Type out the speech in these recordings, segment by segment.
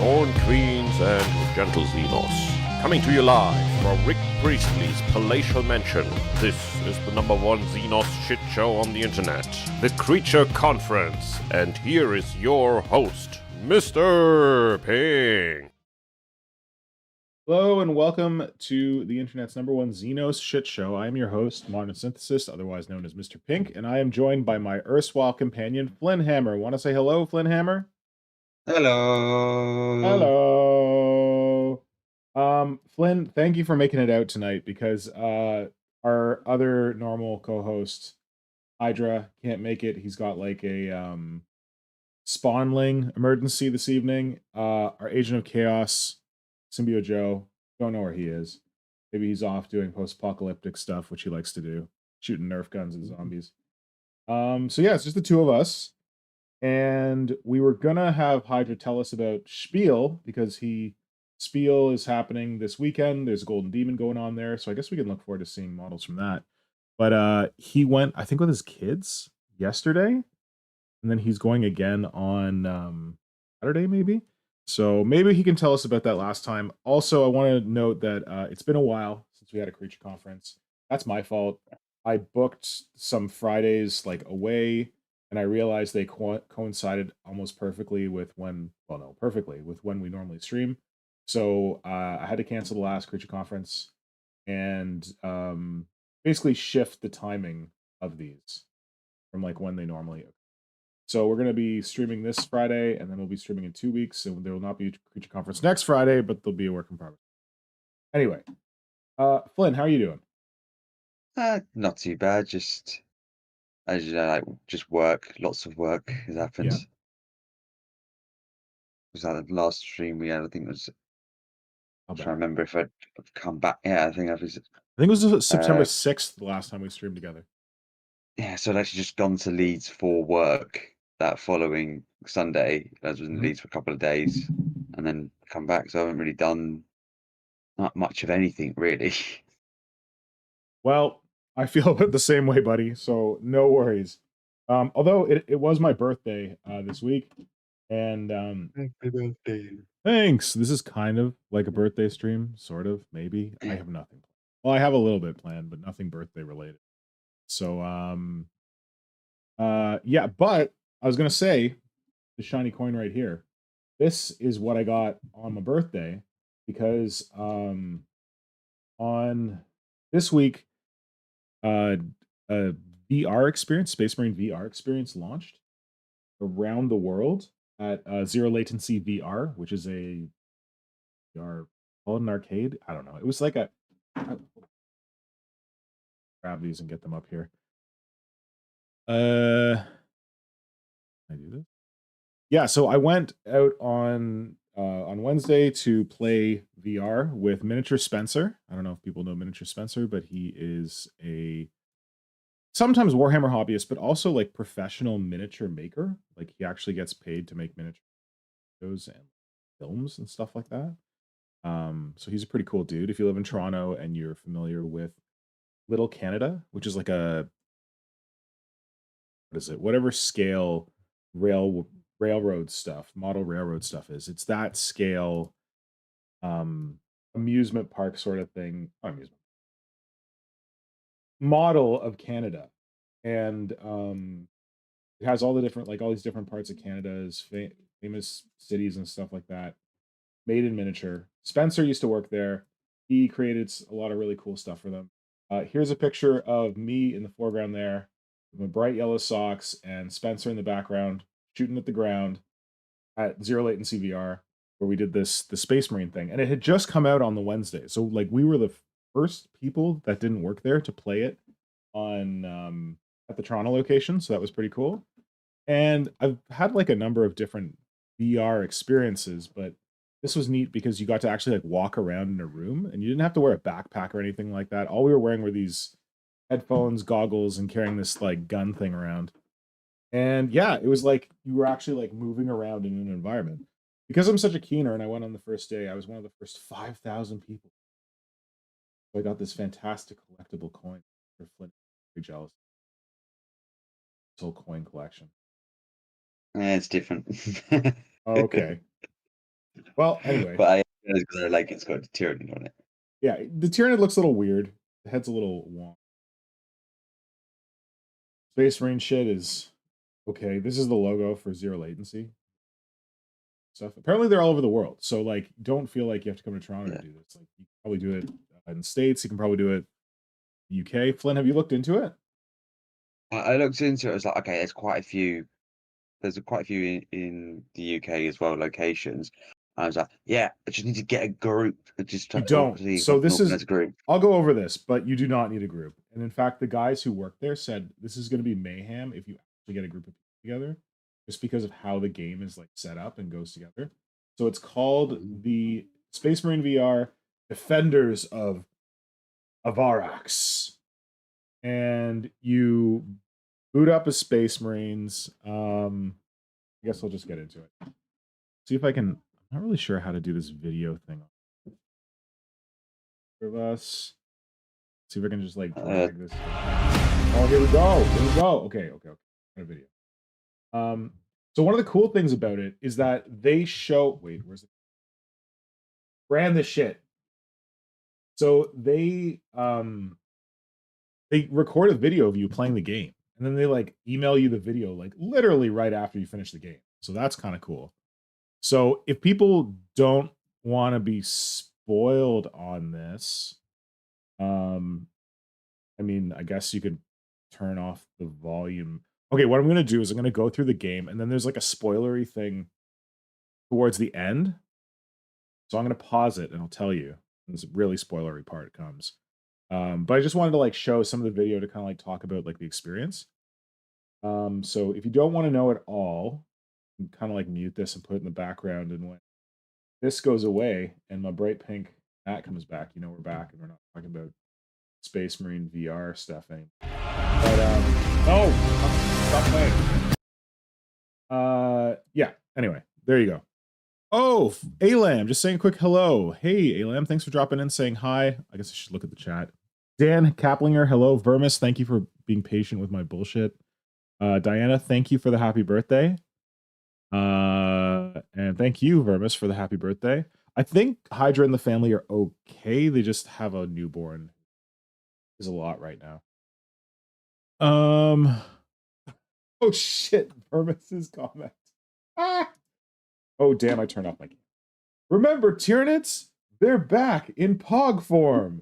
Corn Queens and Gentle Xenos. Coming to you live from Rick Priestley's palatial mansion. This is the #1 Xenos shit show on the internet, the Creature Conference. And here is your host, Mr. Ping. Hello and welcome to the internet's #1 Xenos shit show. I am your host, Modern Synthesis, otherwise known as Mr. Pink, and I am joined by my erstwhile companion, Flynn Hammer. Want to say hello, Flynn Hammer? Hello. Hello. Flynn, thank you for making it out tonight because our other normal co-host, Hydra, can't make it. He's got like a spawnling emergency this evening. Our agent of chaos, Symbio Joe, don't know where he is. Maybe he's off doing post-apocalyptic stuff, which he likes to do, shooting Nerf guns at zombies. So yeah, it's just the two of us. And we were gonna have Hydra tell us about Spiel because Spiel is happening this weekend. There's a Golden Demon going on there, so I guess we can look forward to seeing models from that. But he went, I think, with his kids yesterday, and then he's going again on Saturday, maybe. So maybe he can tell us about that last time. Also, I want to note that it's been a while since we had a creature conference. That's my fault. I booked some Fridays like away, and I realized they coincided almost perfectly with perfectly with when we normally stream. So I had to cancel the last creature conference and basically shift the timing of these from like when they normally. So we're going to be streaming this Friday, and then we'll be streaming in 2 weeks. So there will not be a creature conference next Friday, but there'll be a work in progress. Anyway, Flynn, how are you doing? Not too bad. Just as you know, like just work. Lots of work has happened. Yeah. Was that the last stream we had? I think it was. How I'm trying to bad? remember if I'd come back. Yeah, I think I was. I think it was September Uh, 6th the last time we streamed together. yeah, so I'd actually just gone to Leeds for work that following Sunday. I was in Mhm. Leeds for a couple of days, and then come back. So I haven't really done not much of anything really. Well, I feel about the same way, buddy. So no worries. Although it was my birthday this week, and Happy birthday. thanks. This is kind of like a birthday stream, sort of, maybe. I have nothing. Well, I have a little bit planned, but nothing birthday related. So yeah, but I was gonna say the shiny coin right here. This is what I got on my birthday because on this week uh a VR experience, Space Marine VR experience launched around the world at Zero Latency VR, which is a VR called an arcade. I don't know. It was like grab these and get them up here. Can I do this? Yeah, so I went out on Wednesday to play VR with Miniature Spencer. I don't know if people know Miniature Spencer, but he is a sometimes Warhammer hobbyist, but also like professional miniature maker. Like he actually gets paid to make miniature videos and films and stuff like that. So he's a pretty cool dude. If you live in Toronto and you're familiar with Little Canada, which is like a what is it? Whatever scale rail railroad stuff, model railroad stuff is. It's that scale um amusement park sort of thing. Not amusement model of Canada. And it has all the different like all these different parts of Canada's famous cities and stuff like that made in miniature. Spencer used to work there. He created a lot of really cool stuff for them. Here's a picture of me in the foreground there with my bright yellow socks and Spencer in the background shooting at the ground at Zero Latency VR, where we did the Space Marine thing. And it had just come out on the Wednesday. So like we were the first people that didn't work there to play it on at the Toronto location. So that was pretty cool. And I've had like a number of different VR experiences, but this was neat because you got to actually like walk around in a room and you didn't have to wear a backpack or anything like that. All we were wearing were these headphones, goggles, and carrying this like gun thing around. And yeah, it was like you were actually like moving around in an environment. Because I'm such a keener and I went on the first day, I was one of the first 5,000 people. So I got this fantastic collectible coin for Flint. Very jealous. This whole coin collection. Yeah, it's different. Oh, okay. Well, anyway, But I because I like it's got a Tyranid on it. yeah, the Tyranid looks a little weird. The head's a little wonk. Space Marine shit is okay. This is the logo for zero latency stuff. Apparently, they're all over the world. So, like, don't feel like you have to come to Toronto Yeah. to do this. Like, you can probably do it in the States. You can probably do it in the UK. Flynn, have you looked into it? I looked into it. I was like, okay, there's quite a few in the UK as well, locations. I was like, yeah, I just need to get a group. You don't. See if I So can this is, organize a group. I'll go over this, but you do not need a group. And in fact, the guys who work there said this is going to be mayhem if you actually get a group of people together, just because of how the game is like set up and goes together. So it's called Mhm. the Space Marine VR Defenders of Avarax. And you boot up as Space Marines. I guess I'll just get into it. See if I can. I'm not really sure how to do this video thing. Of us. See if I can just like Uh, drag this. Oh, here we go. Here we go. Okay. A video. So one of the cool things about it is that they show. Wait, where's the brand this shit? So they record a video of you playing the game, and then they like email you the video like literally right after you finish the game. So that's kind of cool. So if people don't want to be spoiled on this, I mean, I guess you could turn off the volume. Okay, what I'm going to do is I'm going to go through the game, and then there's like a spoilery thing towards the end. So I'm going to pause it, and I'll tell you. This really spoilery part comes. But I just wanted to like show some of the video to kind of like talk about like the experience. So if you don't want to know it all, you can kind of like mute this and put it in the background. And when this goes away and my bright pink hat comes back, you know we're back and we're not talking about Space Marine VR stuff anymore. But no, stop playing. Yeah. Anyway, there you go. Oh, Alam, just saying a quick hello. Hey, Alam, thanks for dropping in, saying hi. I guess I should look at the chat. Dan Kaplinger, hello. Vermis, thank you for being patient with my bullshit. Diana, thank you for the happy birthday. And thank you, Vermis, for the happy birthday. I think Hydra and the family are okay. They just have a newborn. Is a lot right now. Oh shit, Vermis's comment. Ah! Oh damn, I turned off my game. Remember, Tyranids? They're back in Pog form.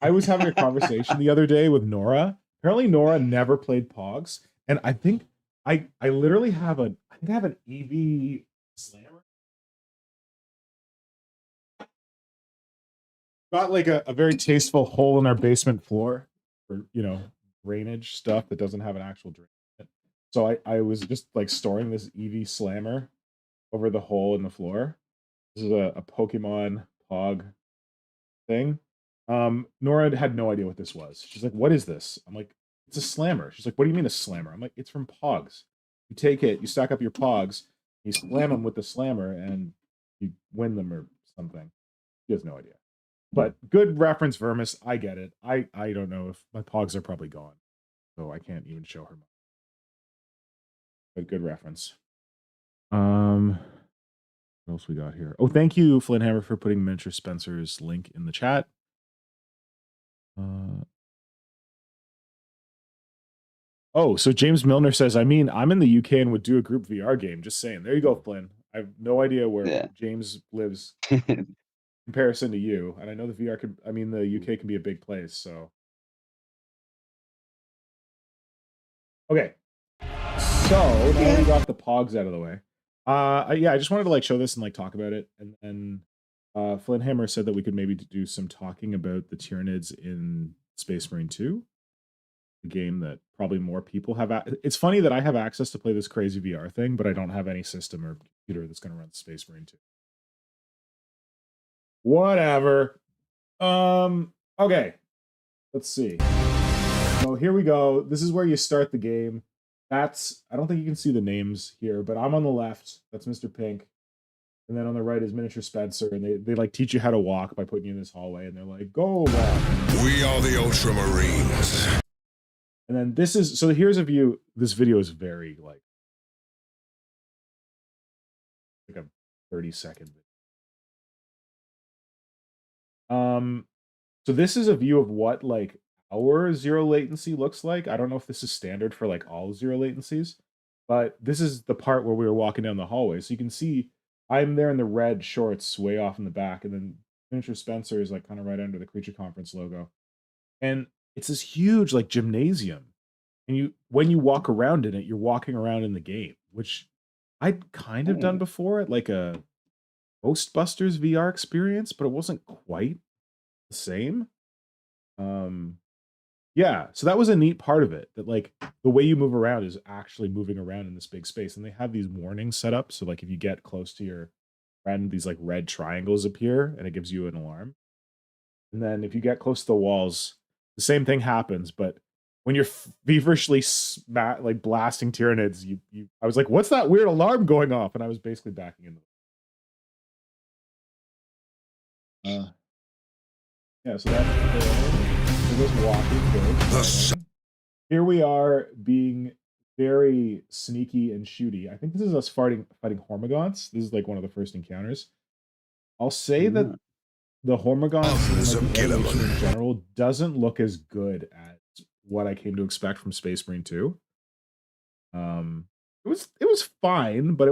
I was having a conversation the other day with Nora. Apparently, Nora never played Pogs, and I think I literally have an EV slammer. Got like a very tasteful hole in our basement floor for drainage stuff that doesn't have an actual drain in it. So I was just like storing this EV slammer over the hole in the floor. This is a Pokemon Pog thing. Nora had no idea what this was. She's like, "What is this?" I'm like, "It's a slammer." She's like, "What do you mean a slammer?" I'm like, "It's from Pogs. You take it, you stack up your Pogs, you slam them with the slammer, and you win them or something." She has no idea. But good reference, Vermis. I get it. I don't know if my Pogs are probably gone, so I can't even show her. But good reference. What else we got here? Oh, thank you, Flynnhammer, for putting Miniature Spencer's link in the chat. Oh, so James Milner says, I mean, I'm in the UK and would do a group VR game. Just saying. There you go, Flynn. I have no idea where James lives in comparison to you. And I know the the UK can be a big place, so. Okay. So now we got the Pogs out of the way. Yeah, I just wanted to like show this and like talk about it. And then Flynn Hammer said that we could maybe do some talking about the Tyranids in Space Marine 2. A game that probably more people have. It's funny that I have access to play this crazy VR thing, but I don't have any system or computer that's going to run Space Marine 2. Whatever. Okay. Let's see. So here we go. This is where you start the game. I don't think you can see the names here, but I'm on the left. That's Mr. Pink. And then on the right is Miniature Spencer, and they like teach you how to walk by putting you in this hallway, and they're like, go walk. We are the Ultramarines. And then here's a view. This video is very like a 30-second video. So this is a view of what like our zero latency latency looks like. I don't know if this is standard for like all zero latencies, but this is the part where we were walking down the hallway. So you can see I'm there in the red shorts way off in the back, and then Miniature Spencer is like kind of right under the Creature Conference logo. And it's this huge like gymnasium. And you when you walk around in it, you're walking around in the game, which I'd kind of done Oh, before at like a Ghostbusters VR experience, but it wasn't quite the same. Um, yeah, so that was a neat part of it, that, like, the way you move around is actually moving around in this big space, and they have these warnings set up, so, like, if you get close to your friend, these, like, red triangles appear, and it gives you an alarm, and then if you get close to the walls, the same thing happens, but when you're feverishly like, blasting Tyranids, you I was like, "What's that weird alarm going off?" And I was basically backing into yeah, so that's it was walking, good, exciting. Here we are being very sneaky and shooty. I think this is us fighting Hormagaunts. This is like one of the first encounters. I'll say that mm. the Hormagaunts and like the animation in general doesn't look as good as what I came to expect from Space Marine 2. It was fine, but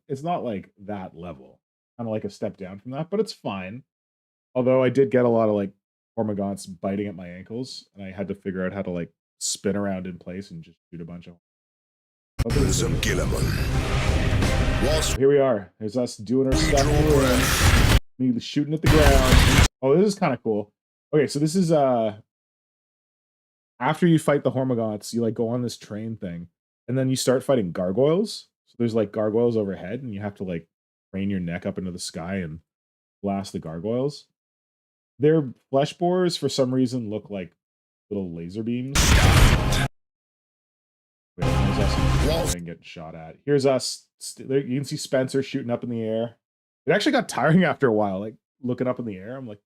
it's not like that level. Kind of like a step down from that, but it's fine. Although I did get a lot of like Hormagaunts biting at my ankles, and I had to figure out how to like spin around in place and just shoot a bunch of. Here we are. There's us doing our stuff. Me shooting at the ground. Oh, this is kind of cool. Okay, so this is after you fight the Hormagaunts, you like go on this train thing, and then you start fighting gargoyles. So there's like gargoyles overhead, and you have to like crane your neck up into the sky and blast the gargoyles. Their flesh borers, for some reason, look like little laser beams. Wait, there's us getting shot at. Here's us. You can see Spencer shooting up in the air. It actually got tiring after a while, like looking up in the air. I'm like,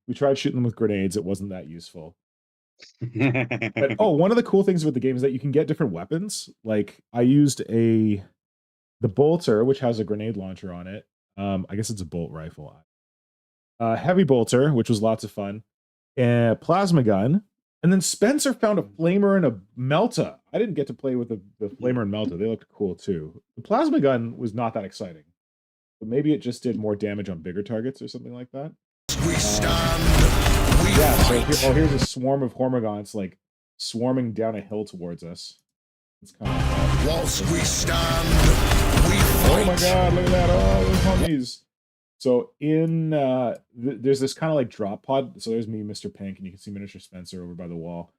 we tried shooting them with grenades. It wasn't that useful. But one of the cool things about the game is that you can get different weapons. Like I used the bolter, which has a grenade launcher on it. I guess it's a bolt rifle. Heavy bolter, which was lots of fun. Plasma gun. And then Spencer found a flamer and a melta. I didn't get to play with the flamer and melta. They looked cool too. The plasma gun was not that exciting. But maybe it just did more damage on bigger targets or something like that. Yeah, so here's a swarm of Hormagaunts like swarming down a hill towards us. It's kind of Whilst we stand, we oh my god, look at that. Oh, those homies. So in there's this kind of like drop pod. So there's me, Mr. Pink, and you can see Miniature Spencer over by the wall.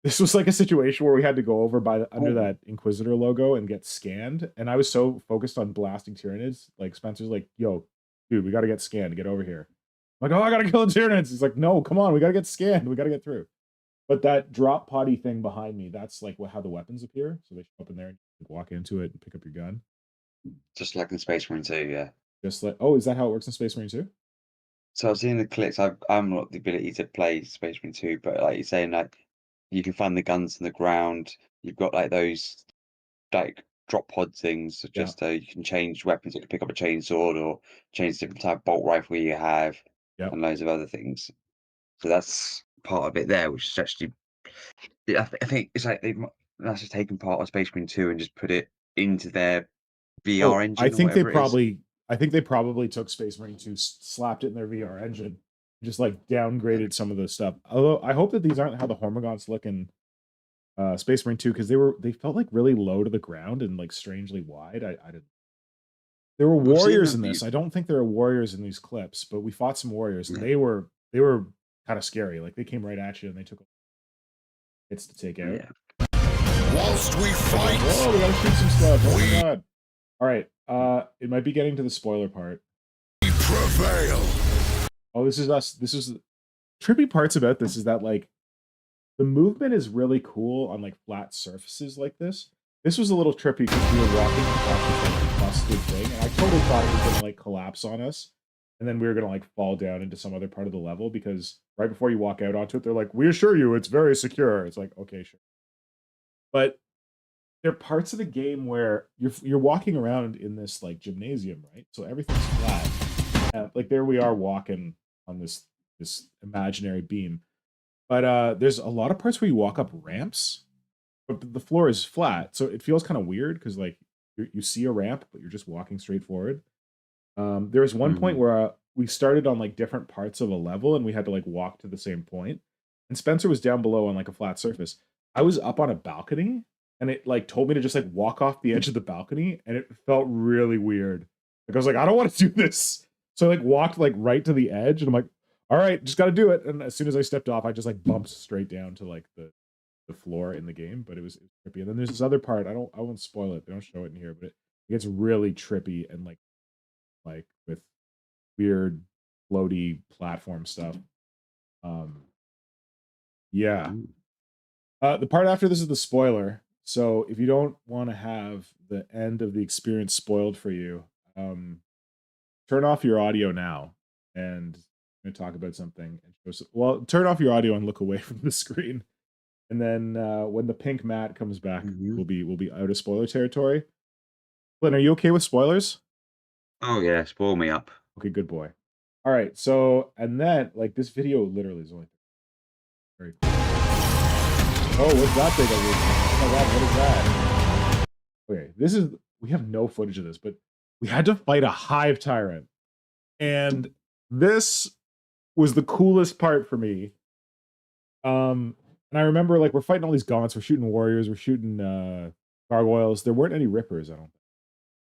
This was like a situation where we had to go over by under that Inquisitor logo and get scanned. And I was so focused on blasting Tyranids. Like Spencer's like, yo, dude, we got to get scanned. Get over here. I'm like, oh, I got to kill the Tyranids. He's like, no, come on. We got to get scanned. We got to get through. But that drop potty thing behind me, that's like how the weapons appear. So they show up in there and you walk into it and pick up your gun. Just like in Space Marine 2, yeah. Just like, oh, is that how it works in Space Marine 2? So I've seen the clips. I'm not the ability to play Space Marine 2, but like you're saying, like you can find the guns in the ground. You've got like those like drop pod things, so Yeah. just you can change weapons. You can pick up a chainsaw or change the different type of bolt rifle you have, Yep. and loads of other things. So that's part of it there, which is actually, I think it's like that's just taken part of Space Marine 2 and just put it into their VR engine I or think they whatever it is. probably took Space Marine 2, slapped it in their VR engine, just like downgraded some of the stuff. Although I hope that these aren't how the Hormagaunts look in Space Marine 2, because they felt like really low to the ground and like strangely wide. I didn't. There were I've seen warriors them. in this. I don't think there are warriors in these clips, but we fought some warriors and they were kind of scary. Like they came right at you and they took hits to take out. Yeah. whilst we fight, Whoa, we gotta shoot some stuff. Oh my god. All right. It might be getting to the spoiler part. we prevail. Oh, this is us. This is trippy parts about this is that like the movement is really cool on like flat surfaces like this. This was a little trippy because we were walking across this like busted thing, and I totally thought it was gonna like collapse on us, and then we were gonna like fall down into some other part of the level because right before you walk out onto it, they're like, "We assure you, it's very secure." It's like, okay, sure, but there are parts of the game where you're walking around in this like gymnasium, right? So everything's flat, like there we are walking on this imaginary beam. But there's a lot of parts where you walk up ramps, but the floor is flat, so it feels kind of weird because like you see a ramp, but you're just walking straight forward. There was one point Mhm. where we started on like different parts of a level, and we had to like walk to the same point. And Spencer was down below on like a flat surface. I was up on a balcony, and it like told me to just like walk off the edge of the balcony, and it felt really weird. Like I was like, I don't want to do this. So I like walked like right to the edge, and I'm like, all right, just got to do it. And as soon as I stepped off, I just like bumped straight down to like the floor in the game. But it was trippy. And then there's this other part. I won't spoil it. They don't show it in here, but it gets really trippy and like with weird floaty platform stuff. Um, yeah. Ooh. The part after this is the spoiler. So if you don't want to have the end of the experience spoiled for you, turn off your audio now, and I'm gonna talk about something. And well, turn off your audio and look away from the screen. And then when the pink mat comes back, Mhm. we'll be out of spoiler territory. Flynn, are you okay with spoilers? Oh yeah, spoil me up. Okay, good boy. All right, so and then like this video literally is only very cool. Oh, what's that thing over there? Oh my god, what is that? Okay, this is we have no footage of this, but we had to fight a hive tyrant. And this was the coolest part for me. And I remember like we're fighting all these gaunts, we're shooting warriors, we're shooting gargoyles. There weren't any rippers, I don't think.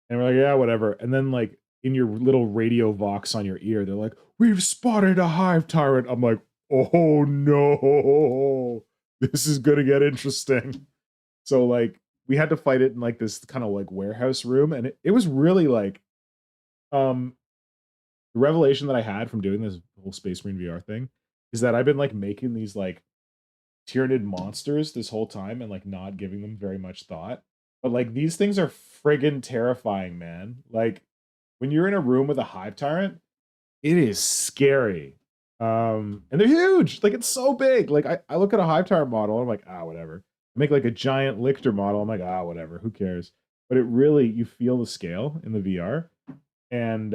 And we're like, yeah, whatever. And then like in your little radio vox on your ear, they're like, we've spotted a hive tyrant. I'm like, oh no, this is gonna get interesting. So like we had to fight it in like this kind of like warehouse room, and it was really like um the revelation that I had from doing this whole Space Marine VR thing is that I've been like making these like Tyranid monsters this whole time and like not giving them very much thought. But like these things are friggin' terrifying, man. Like when you're in a room with a hive tyrant, it is scary. And they're huge. Like it's so big. Like I look at a hive tyrant model, I'm like, ah, whatever. I make like a giant Lictor model, I'm like, ah, whatever, who cares? But it really you feel the scale in the VR. And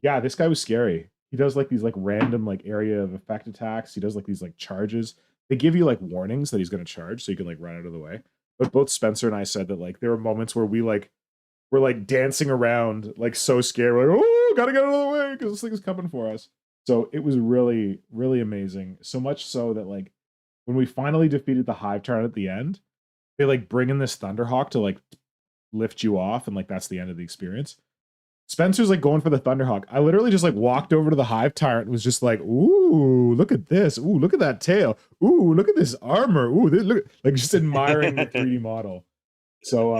yeah, this guy was scary. He does like these like random like area of effect attacks. He does like these like charges. They give you like warnings that he's gonna charge, so you can like run out of the way. But both Spencer and I said that like there were moments where we like were like dancing around like so scared. We're like, oh, gotta get out of the way because this thing is coming for us. So it was really, really amazing. So much so that like when we finally defeated the hive tyrant at the end, they like bring in this Thunderhawk to like lift you off, and like that's the end of the experience. Spencer's like going for the Thunderhawk. I literally just like walked over to the Hive Tyrant and was just like, "Ooh, look at this! Ooh, look at that tail! Ooh, look at this armor! Ooh, look!" Like just admiring the 3D model. So,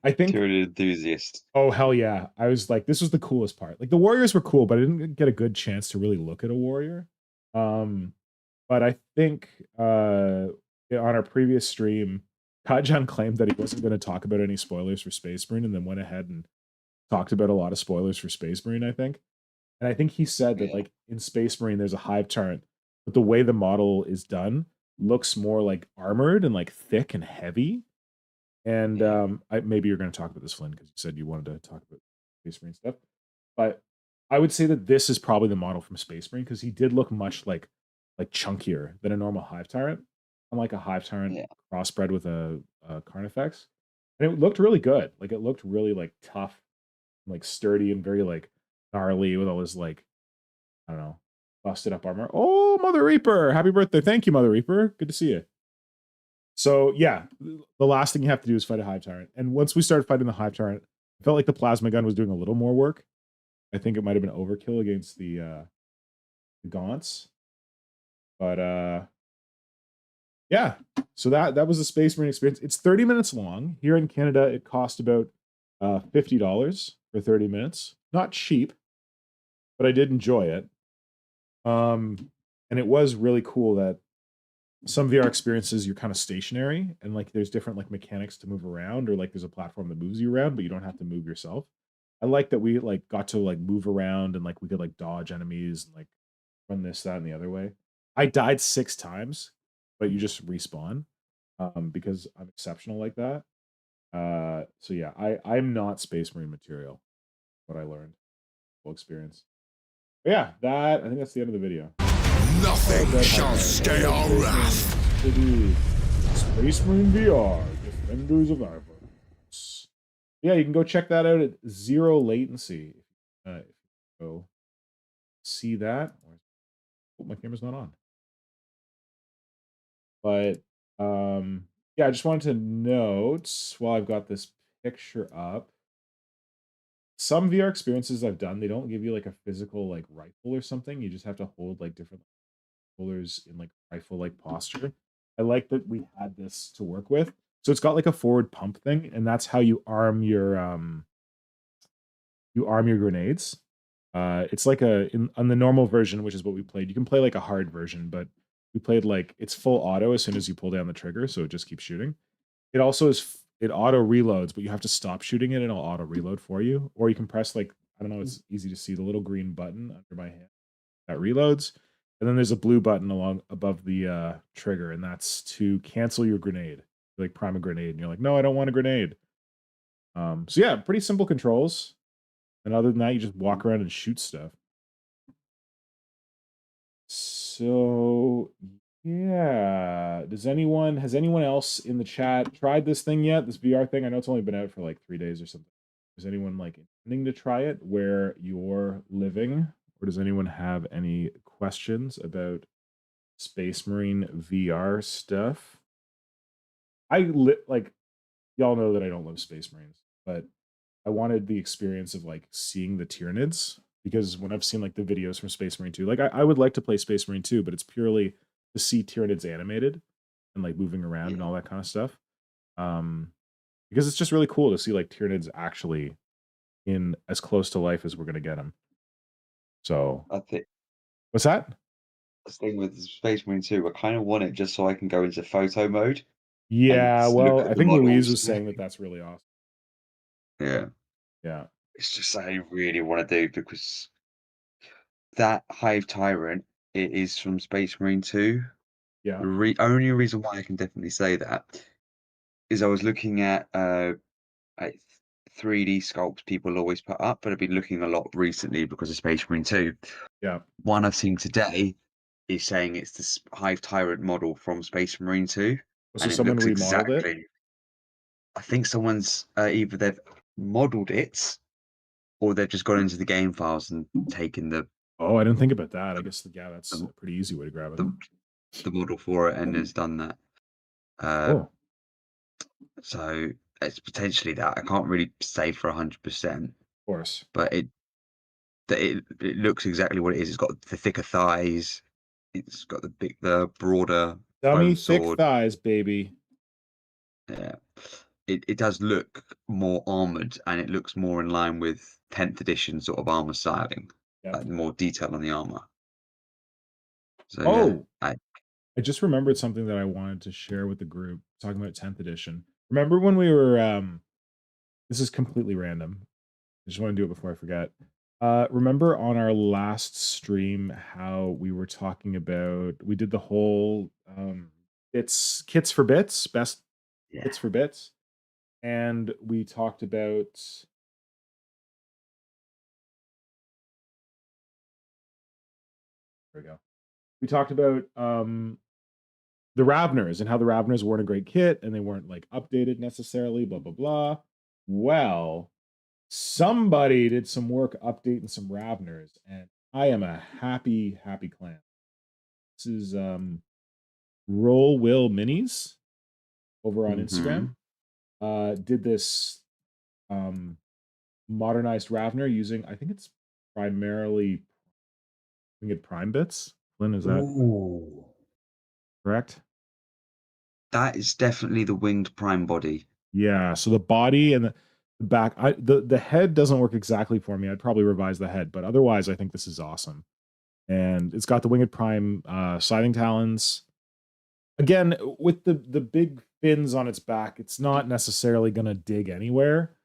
I think, Tyranid enthusiast. oh hell yeah! I was like, this was the coolest part. Like the warriors were cool, but I didn't get a good chance to really look at a warrior. Um, but I think on our previous stream, Kajan claimed that he wasn't going to talk about any spoilers for Space Marine, and then went ahead and talked about a lot of spoilers for Space Marine, I think. And I think he said that Yeah. like in Space Marine there's a hive tyrant, but the way the model is done looks more like armored and like thick and heavy. And Yeah. maybe you're going to talk about this, Flynn, because you said you wanted to talk about Space Marine stuff. But I would say that this is probably the model from Space Marine because he did look much like chunkier than a normal hive tyrant, unlike a hive tyrant Yeah. crossbred with a Carnifex. And it looked really good. Like it looked really like tough, like sturdy and very like gnarly with all this like I don't know busted up armor. Oh, Mother Reaper! Happy birthday! Thank you, Mother Reaper. Good to see you. So yeah, the last thing you have to do is fight a hive tyrant. And once we started fighting the hive tyrant, I felt like the plasma gun was doing a little more work. I think it might have been overkill against the gaunts, but yeah. So that was the Space Marine experience. It's 30 minutes long. Here in Canada, it cost about $50 for 30 minutes. Not cheap, but I did enjoy it. And it was really cool that some VR experiences you're kind of stationary and like there's different like mechanics to move around, or like there's a platform that moves you around, but you don't have to move yourself. I like that we like got to like move around and like we could like dodge enemies and like run this, that, and the other way. I died 6 times, but you just respawn because I'm exceptional like that. So yeah, I'm not Space Marine material, what I learned. full experience. But yeah, I think that's the end of the video. Nothing shall stay our wrath. To the Space Marine VR, Defenders of Avernus. Yeah, you can go check that out at Zero Latency. If you go see that. Oh, my camera's not on. But yeah, I just wanted to note while I've got this picture up, some VR experiences I've done, they don't give you like a physical like rifle or something. You just have to hold like different holders in like rifle like posture. I like that we had this to work with. So it's got like a forward pump thing, and that's how you arm your grenades. It's like on the normal version, which is what we played. You can play like a hard version, but we played like it's full auto as soon as you pull down the trigger, so it just keeps shooting. It also it auto reloads, but you have to stop shooting it and it'll auto reload for you. Or you can press like, I don't know, it's easy to see the little green button under my hand that reloads. And then there's a blue button along above the trigger, and that's to cancel your grenade. Like prime a grenade, and you're like, no, I don't want a grenade. So yeah, pretty simple controls. And other than that, you just walk around and shoot stuff. So yeah, has anyone else in the chat tried this thing yet? This VR thing? I know it's only been out for like 3 days or something. Is anyone like intending to try it where you're living? Or does anyone have any questions about Space Marine VR stuff? Like, y'all know that I don't love Space Marines, but I wanted the experience of like seeing the Tyranids, because when I've seen like the videos from Space Marine 2, like I would like to play Space Marine 2, but it's purely to see Tyranids animated and like moving around and all that kind of stuff. Because it's just really cool to see like Tyranids actually in as close to life as we're gonna get them. So I think what's that? the thing with Space Marine 2, I kind of want it just so I can go into photo mode. Yeah, look well, at I the think Louise models. was saying that that's really awesome. Yeah. Yeah. It's just something I really want to do, because that Hive Tyrant, it is from Space Marine 2. Yeah. The only reason why I can definitely say that is I was looking at like 3D sculpts people always put up, but I've been looking a lot recently because of Space Marine 2. Yeah. One I've seen today is saying it's the Hive Tyrant model from Space Marine 2. So And it someone looks remodeled it? exactly. I think someone's either they've modeled it or they've just gone into the game files and taken the Oh, I didn't think about that. I guess yeah, that's a pretty easy way to grab it. the model for it and has done that. Oh. So it's potentially that. I can't really say for 100%. Of course. But it looks exactly what it is. It's got the thicker thighs. It's got the broader Dummy thick sword. thighs, baby. Yeah. It does look more armored, and it looks more in line with 10th edition sort of armor styling. Yep. Like more detail on the armor. Oh, So yeah, I just remembered something that I wanted to share with the group, talking about 10th edition. Remember when we were this is completely random. I just want to do it before I forget. Remember on our last stream how we were talking about, we did the whole it's kits for bits, best kits for bits, and we talked about there we go. We talked about the Ravners and how the Ravners weren't a great kit and they weren't like updated necessarily, blah blah blah. Well, somebody did some work updating some Ravners, and I am a happy clan. This is Roll Will Minis over on Instagram. Did this modernized Ravner using, I think it's primarily winged prime bits. Flynn, is that correct? That is definitely the winged prime body. Yeah, so the body and the back, the head doesn't work exactly for me. I'd probably revise the head, but otherwise I think this is awesome. And it's got the winged prime scything talons. Again, with the big fins on its back, it's not necessarily going to dig anywhere,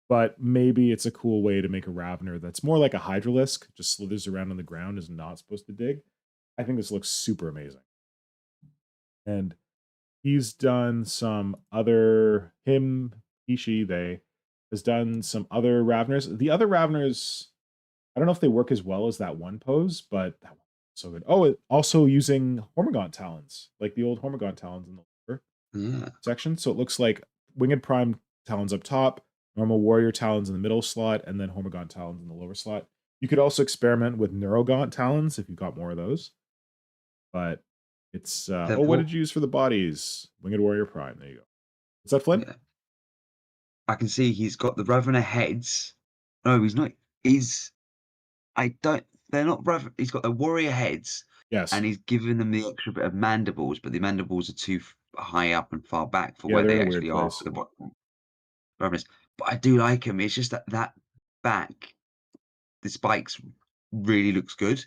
but maybe it's a cool way to make a Ravner that's more like a Hydralisk, just slithers around on the ground, is not supposed to dig. I think this looks super amazing. And he's done some other, he, she, they, has done some other Ravners. The other Ravners, I don't know if they work as well as that one pose, but that one's so good. Oh, it also using Hormigaunt talons, like the old Hormigaunt talons in the lower Yeah. section. So it looks like Winged Prime talons up top, normal Warrior talons in the middle slot, and then Hormigaunt talons in the lower slot. You could also experiment with Neurogaunt talons if you've got more of those. But it's The oh, what what? did you use for the bodies? Winged Warrior Prime. There you go. Is that Flynn? Yeah. I can see he's got the Ravener heads. No, he's not. He's. I don't. They're not Raven. He's got the warrior heads, Yes. and he's given them the extra bit of mandibles, but the mandibles are too high up and far back for Yeah, where they're they in a weird actually are place. for the Raveners. But I do like him. It's just that back, the spikes really looks good.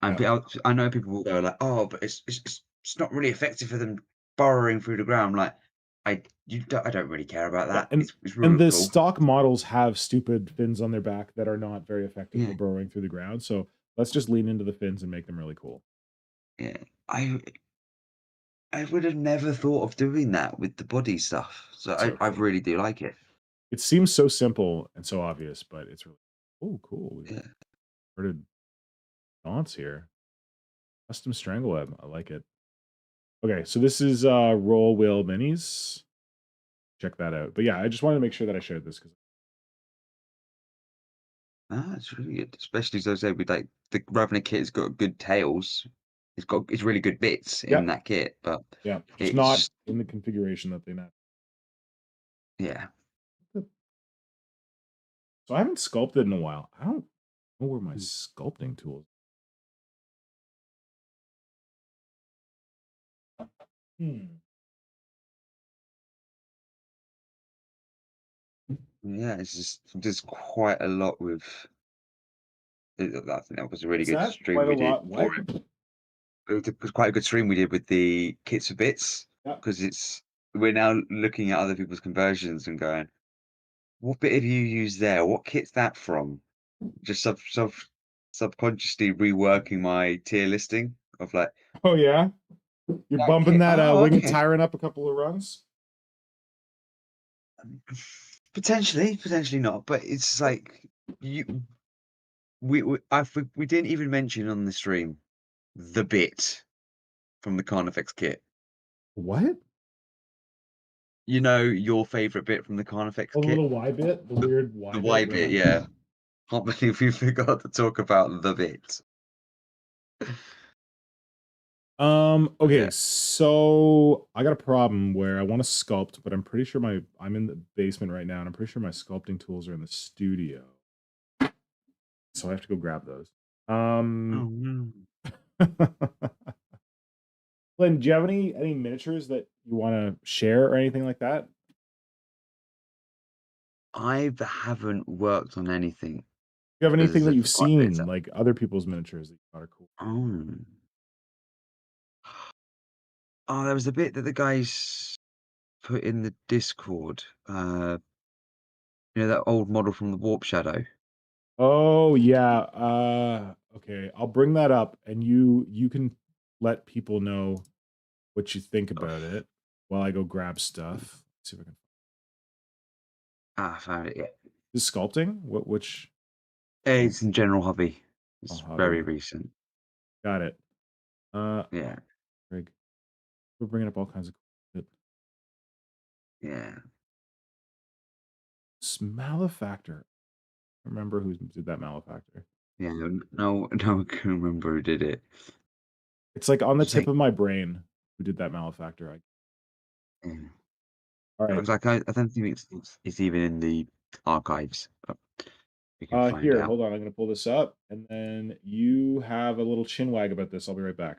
And Yeah. I know people will go like, "Oh, but it's not really effective for them burrowing through the ground." Like, I don't really care about Yeah, that. It's and really the cool. stock models have stupid fins on their back that are not very effective for Yeah, burrowing through the ground. So let's just lean into the fins and make them really cool. yeah. I would have never thought of doing that with the body stuff. So So I cool. really do like it. It seems so simple and so obvious, but it's really cool. We Yeah. started daunts here. Custom strangle web. I like it. Okay, so this is roll wheel minis. Check that out. But yeah, I just wanted to make sure that I shared this because Ah, it's really good. Especially as I say with like the Ravener kit's got good tails. It's really good bits yeah, in that kit, but yeah, just it's not just in the configuration that they now. yeah. So I haven't sculpted in a while. I don't know where my Mm. sculpting tools. Hmm. Yeah, it's just there's quite a lot with I think that was a really What's good that? stream Quite a we did lot. for What? it. It was quite a good stream we did with the kits for bits Yeah. because we're now looking at other people's conversions and going, what bit have you used there? What kit's that from? Just subconsciously reworking my tier listing of like, Oh yeah. You're that bumping kit. that Oh, winged okay. tyrant up a couple of rungs. Potentially not, but it's like you we didn't even mention on the stream the bit from the Carnifex kit. What? You know your favorite bit from the Carnifex Oh, the kit? little Y bit, the weird Y The bit. Y bit, yeah. Can't believe we forgot to talk about the bit. Okay, Yeah. so I got a problem where I want to sculpt, but I'm pretty sure I'm in the basement right now, and I'm pretty sure my sculpting tools are in the studio. So I have to go grab those. Oh no. Glenn, do you have any miniatures that you want to share or anything like that? I haven't worked on anything. Do you have As I anything that said, you've for quite a bit. seen, like other people's miniatures that you thought are cool? Oh. Oh, there was a bit that the guys put in the Discord. You know that old model from the Warp Shadow? Oh yeah. Okay, I'll bring that up, and you can let people know what you think about Oh. it while I go grab stuff. Let's see if I can. Ah, I found it, yeah. Is sculpting? Which? It's in General Hobby. Oh, It's very hobby. recent. Got it. Yeah, Greg, we're bringing up all kinds of cool shit. yeah. Malefactor. I remember who did that malefactor. Yeah, no one can remember who did it. It's like on the It's tip like, of my brain who did that malefactor. yeah. All It right. was like I don't think it's even in the archives, but we can find Here, out. hold on. I'm gonna pull this up, and then you have a little chin wag about this. I'll be right back.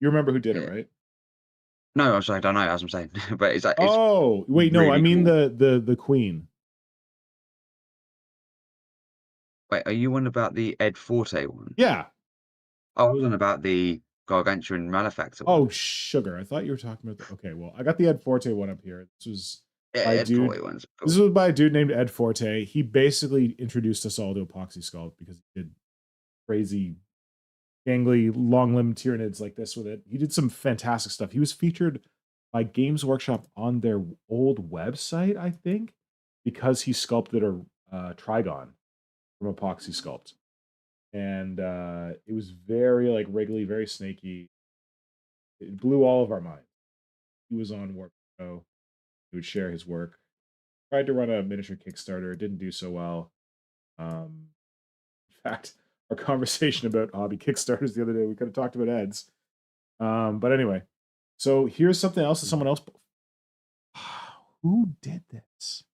You remember who did it, Yeah. right? No, I don't know, as I'm saying, but it's like it's Oh, wait, no, I really mean cool. the queen. Wait, are you on about the Ed Forte one? Yeah. I wasn't about the Gargantuan Malefactor Oh, one. sugar. I thought you were talking about the. Okay, well, I got the Ed Forte one up here. This was Yeah, by a Ed dude. Forte one's This cool. was by a dude named Ed Forte. He basically introduced us all to epoxy sculpt because he did crazy, gangly, long-limbed Tyranids like this with it. He did some fantastic stuff. He was featured by Games Workshop on their old website, I think, because he sculpted a Trigon from epoxy sculpt. and it was very like wriggly, very snaky. It blew all of our minds. He was on Warp Pro. He would share his work. Tried to run a miniature Kickstarter. It didn't do so well. In fact, our conversation about hobby Kickstarters the other day, we could have talked about ads. But anyway, so here's something else that someone else. Who did this?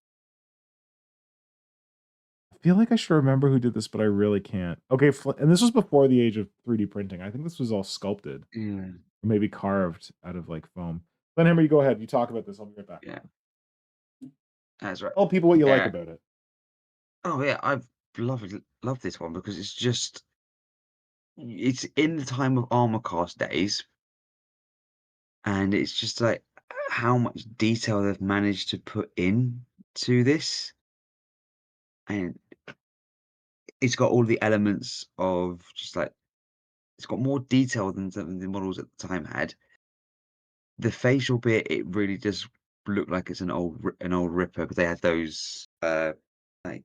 I feel like I should remember who did this, but I really can't. Okay, and this was before the age of 3D printing. I think this was all sculpted, Yeah. or maybe carved out of like foam. Glenhammer, you go ahead. You talk about this. I'll be right back. Yeah. That's right. Tell people what you like Yeah. about it. Oh yeah, I've loved this one because it's in the time of Armorcast days, and it's just like how much detail they've managed to put in to this, and it's got all the elements of just like it's got more detail than some of the models at the time had. The facial bit, it really does look like it's an old Ripper because they had those like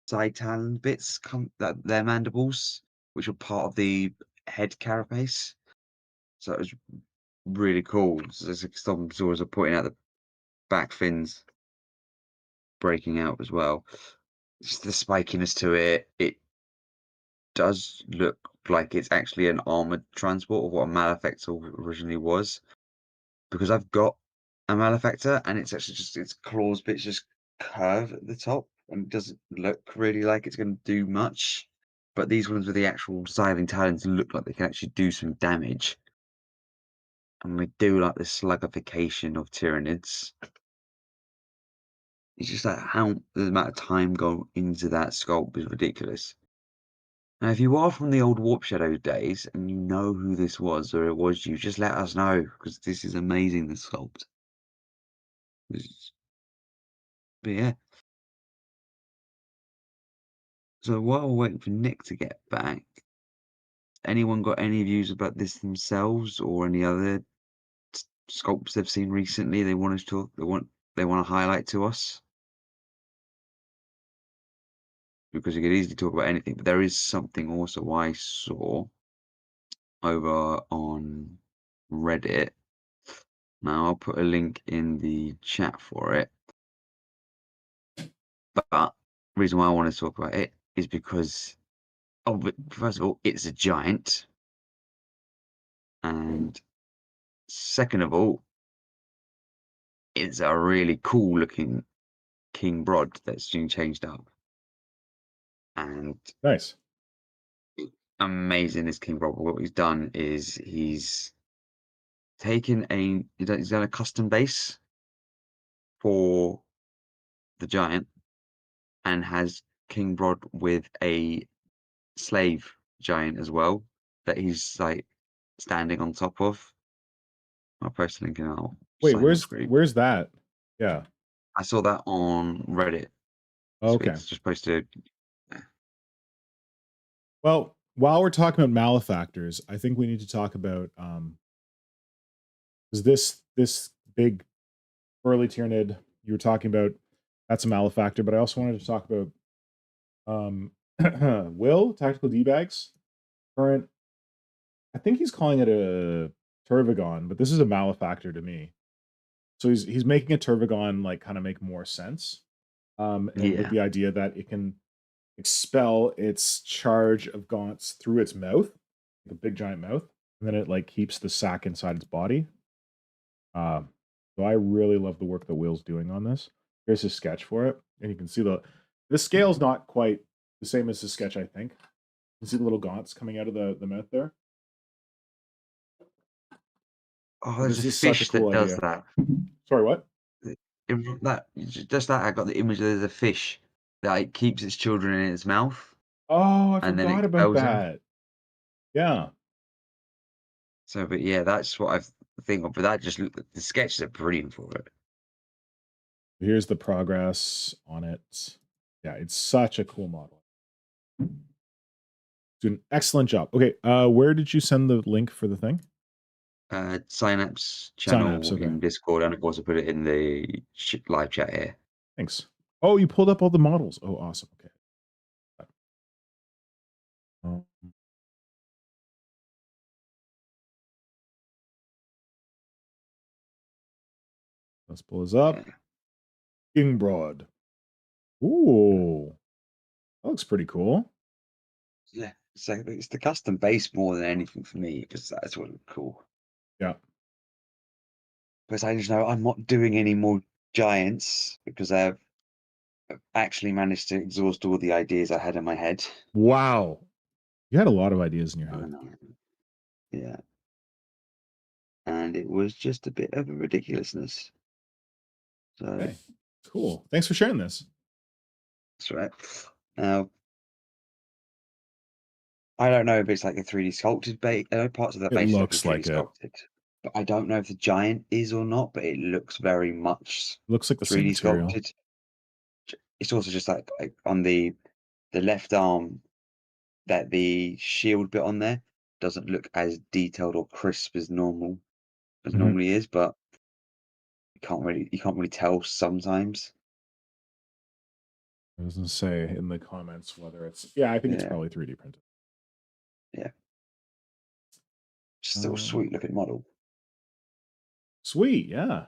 side talon bits come that their mandibles, which were part of the head carapace. So it was really cool. So there's like some swords are putting out the back fins breaking out as well. Just the spikiness to it. It does look like it's actually an armored transport of what a Malefactor originally was. Because I've got a Malefactor and it's actually just its claws bits just curve at the top and it doesn't look really like it's going to do much. But these ones with the actual scything talons look like they can actually do some damage. And we do like the slugification of Tyranids. It's just like how the amount of time going into that sculpt is ridiculous. Now, if you are from the old Warp Shadow days and you know who this was or it was you, just let us know because this is amazing, the sculpt. But yeah. So while we're waiting for Nick to get back, anyone got any views about this themselves or any other sculpts they've seen recently they want to highlight to us? Because you could easily talk about anything, but there is something also I saw over on Reddit. Now I'll put a link in the chat for it. But the reason why I want to talk about it is because, first of all, it's a giant. And second of all, it's a really cool looking King Brod that's been changed up. And Nice. amazing is King Brod. What he's done is he's done a custom base for the giant and has King Brod with a slave giant as well that he's like standing on top of. I'll post a link in our Wait, sign-ups group. where's that? Yeah. I saw that on Reddit. Okay. It's just posted. Well, while we're talking about malefactors, I think we need to talk about is this big burly Tyranid you were talking about, that's a malefactor, but I also wanted to talk about Will, Tactical D-Bags. Current, I think he's calling it a Turvagon, but this is a malefactor to me. So he's making a Turvagon like kind of make more sense. And with Yeah. the idea that it can expel its charge of gaunts through its mouth, like a big giant mouth, and then it like keeps the sack inside its body. So I really love the work that Will's doing on this. Here's his sketch for it, and you can see the scale's not quite the same as the sketch, I think. You can see the little gaunts coming out of the mouth there. Oh, there's This a is such a fish cool that does idea. that. Sorry, what? Just that I got the image. There's a fish that like, keeps its children in its mouth. Oh, I And then forgot it about expels them. that. Yeah. So, but yeah, that's what I think of. But that the sketches are brilliant for it. Here's the progress on it. Yeah, it's such a cool model. Do an excellent job. Okay, where did you send the link for the thing? Synapse channel Synapse, okay. in Discord, and of course I put it in the live chat here. Thanks. Oh, you pulled up all the models. Oh, awesome. Okay. Um, let's pull this up. Yeah. King Broad. Ooh, that looks pretty cool. Yeah. So it's the custom base more than anything for me because that's what looked cool. Yeah. Because I just know I'm not doing any more giants because I've actually managed to exhaust all the ideas I had in my head. Wow. You had a lot of ideas in your I head. know. Yeah. And it was just a bit of a ridiculousness. So Okay. Cool. Thanks for sharing this. that's right. Now, I don't know if it's like a 3D sculpted base. I know parts of the It base look 3D looks like it. sculpted, but I don't know if the giant is or not. But it looks very much Looks like the same 3D material. sculpted. It's also just like on the left arm, that the shield bit on there doesn't look as detailed or crisp as Mhm. normally is, but you can't really tell sometimes. I was gonna say in the comments whether it's I think it's Yeah, probably 3D printed. yeah. Still a Uh, sweet looking model. Sweet, yeah.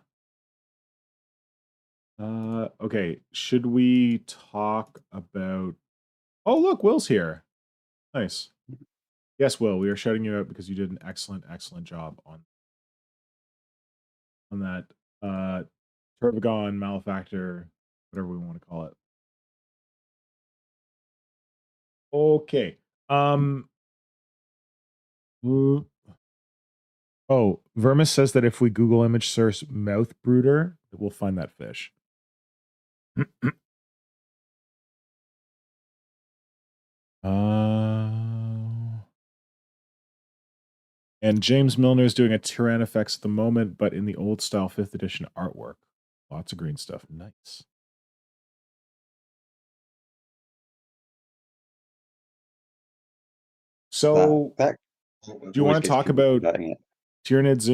Okay. Should we talk about? Oh, look, Will's here. Nice. Yes, Will. We are shouting you out because you did an excellent job on that Turbogon malefactor, whatever we want to call it. Okay. uh, Oh, Vermis says that if we Google image search mouth brooder, we'll find that fish. And James Milner is doing a Tyrannifex at the moment, but in the old style 5th edition artwork. Lots of green stuff. Nice. So, That do you always want to gets talk people about converting it. Tyranids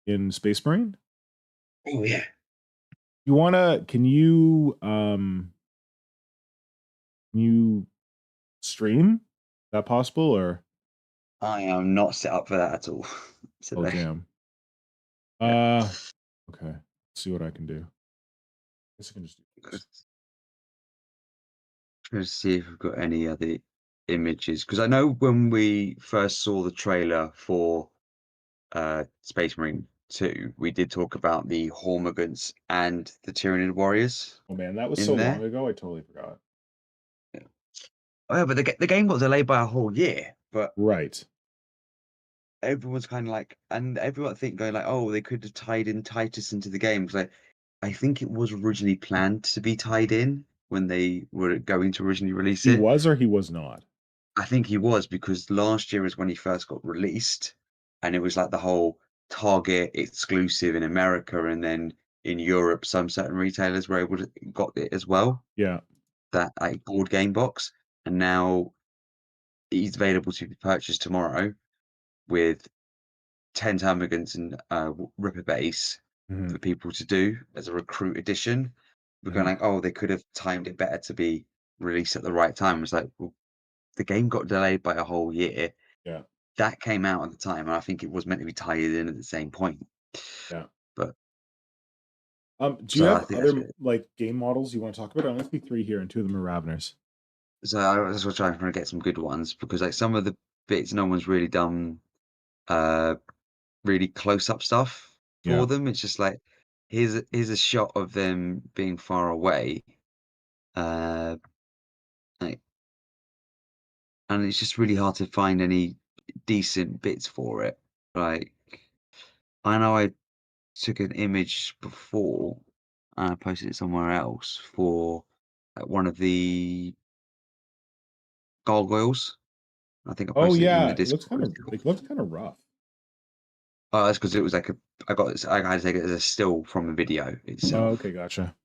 in Space Marine? Oh yeah. You want to? Can you stream? Is that possible or? I am not set up for that at all. Oh Today. damn. Yeah. Okay. Let's see what I can do. I guess I can just do this. Trying to see if we've got any other images because I know when we first saw the trailer for Space Marine 2, we did talk about the Hormagaunts and the Tyranid warriors Oh man, that was so in long there. ago. I totally forgot. Yeah. Oh yeah, but the game got delayed by a whole year. But Right. everyone's kind of like, and everyone going like, oh, they could have tied in Titus into the game. Like, I think it was originally planned to be tied in when they were going to originally release He it. was or he was not. I think he was because last year is when he first got released, and it was like the whole Target exclusive in America, and then in Europe, some certain retailers were able to got it as well. Yeah. That like board game box, and now he's available to be purchased tomorrow with 10 termagants and Ripper base Mhm, for people to do as a recruit edition. We're going mhm. like, oh, they could have timed it better to be released at the right time. It's like, well, the game got delayed by a whole year. Yeah. That came out at the time, and I think it was meant to be tied in at the same point. Yeah. But Do you so I have think that's other good. like game models you want to talk about? I only see 3 here, and 2 of them are Raveners. So I was just trying to get some good ones because like some of the bits no one's really done uh really close up stuff Yeah. for them. It's just like here's a shot of them being far away. Uh like, and it's just really hard to find any decent bits for it. Like I know I took an image before and I posted it somewhere else for one of the gargoyles. I think I Oh posted it in yeah, the it looks Discord kind as of well. it looks kind of rough. Oh, that's because it was like I had to take it as a still from the video Oh, itself. okay, gotcha.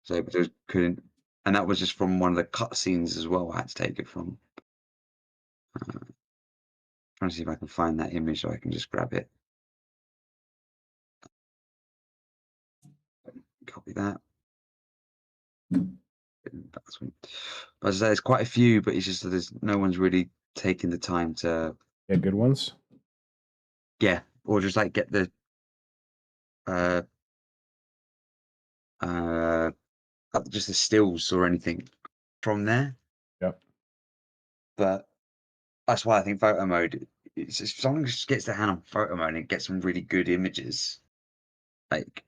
So but I couldn't, and that was just from one of the cutscenes as well. I had to take it from. Trying to see if I can find that image so I can just grab it. Copy that. That's one. But as I say, there's quite a few, but it's just that there's no one's really taking the time to, Yeah, good ones. yeah, or just like get the uh uh just the stills or anything from there. Yep. But that's why I think photo mode. It's if someone just gets their hand on photo mode and gets some really good images, like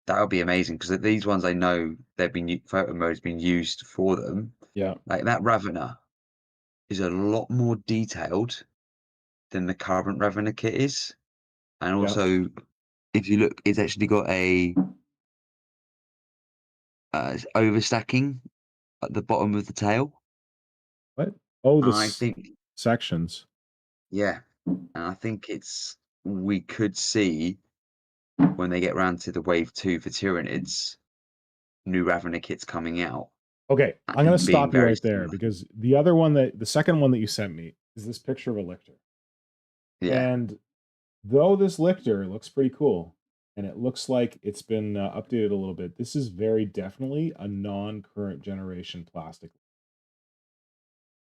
that would be amazing. Because these ones I know they've been photo mode's been used for them. Yeah. Like that Ravener is a lot more detailed than the current Ravener kit is, and Yeah. also if you look, it's actually got a overstacking at the bottom of the tail. What? Oh, the I think, sections. yeah, and I think we could see when they get round to the wave 2 for Tyranids, new Ravener kits coming out. Okay, I'm gonna And being stop you very right there similar. because the second one that you sent me is this picture of a lictor. Yeah. And though this lictor looks pretty cool, and it looks like it's been updated a little bit, this is very definitely a non-current generation plastic.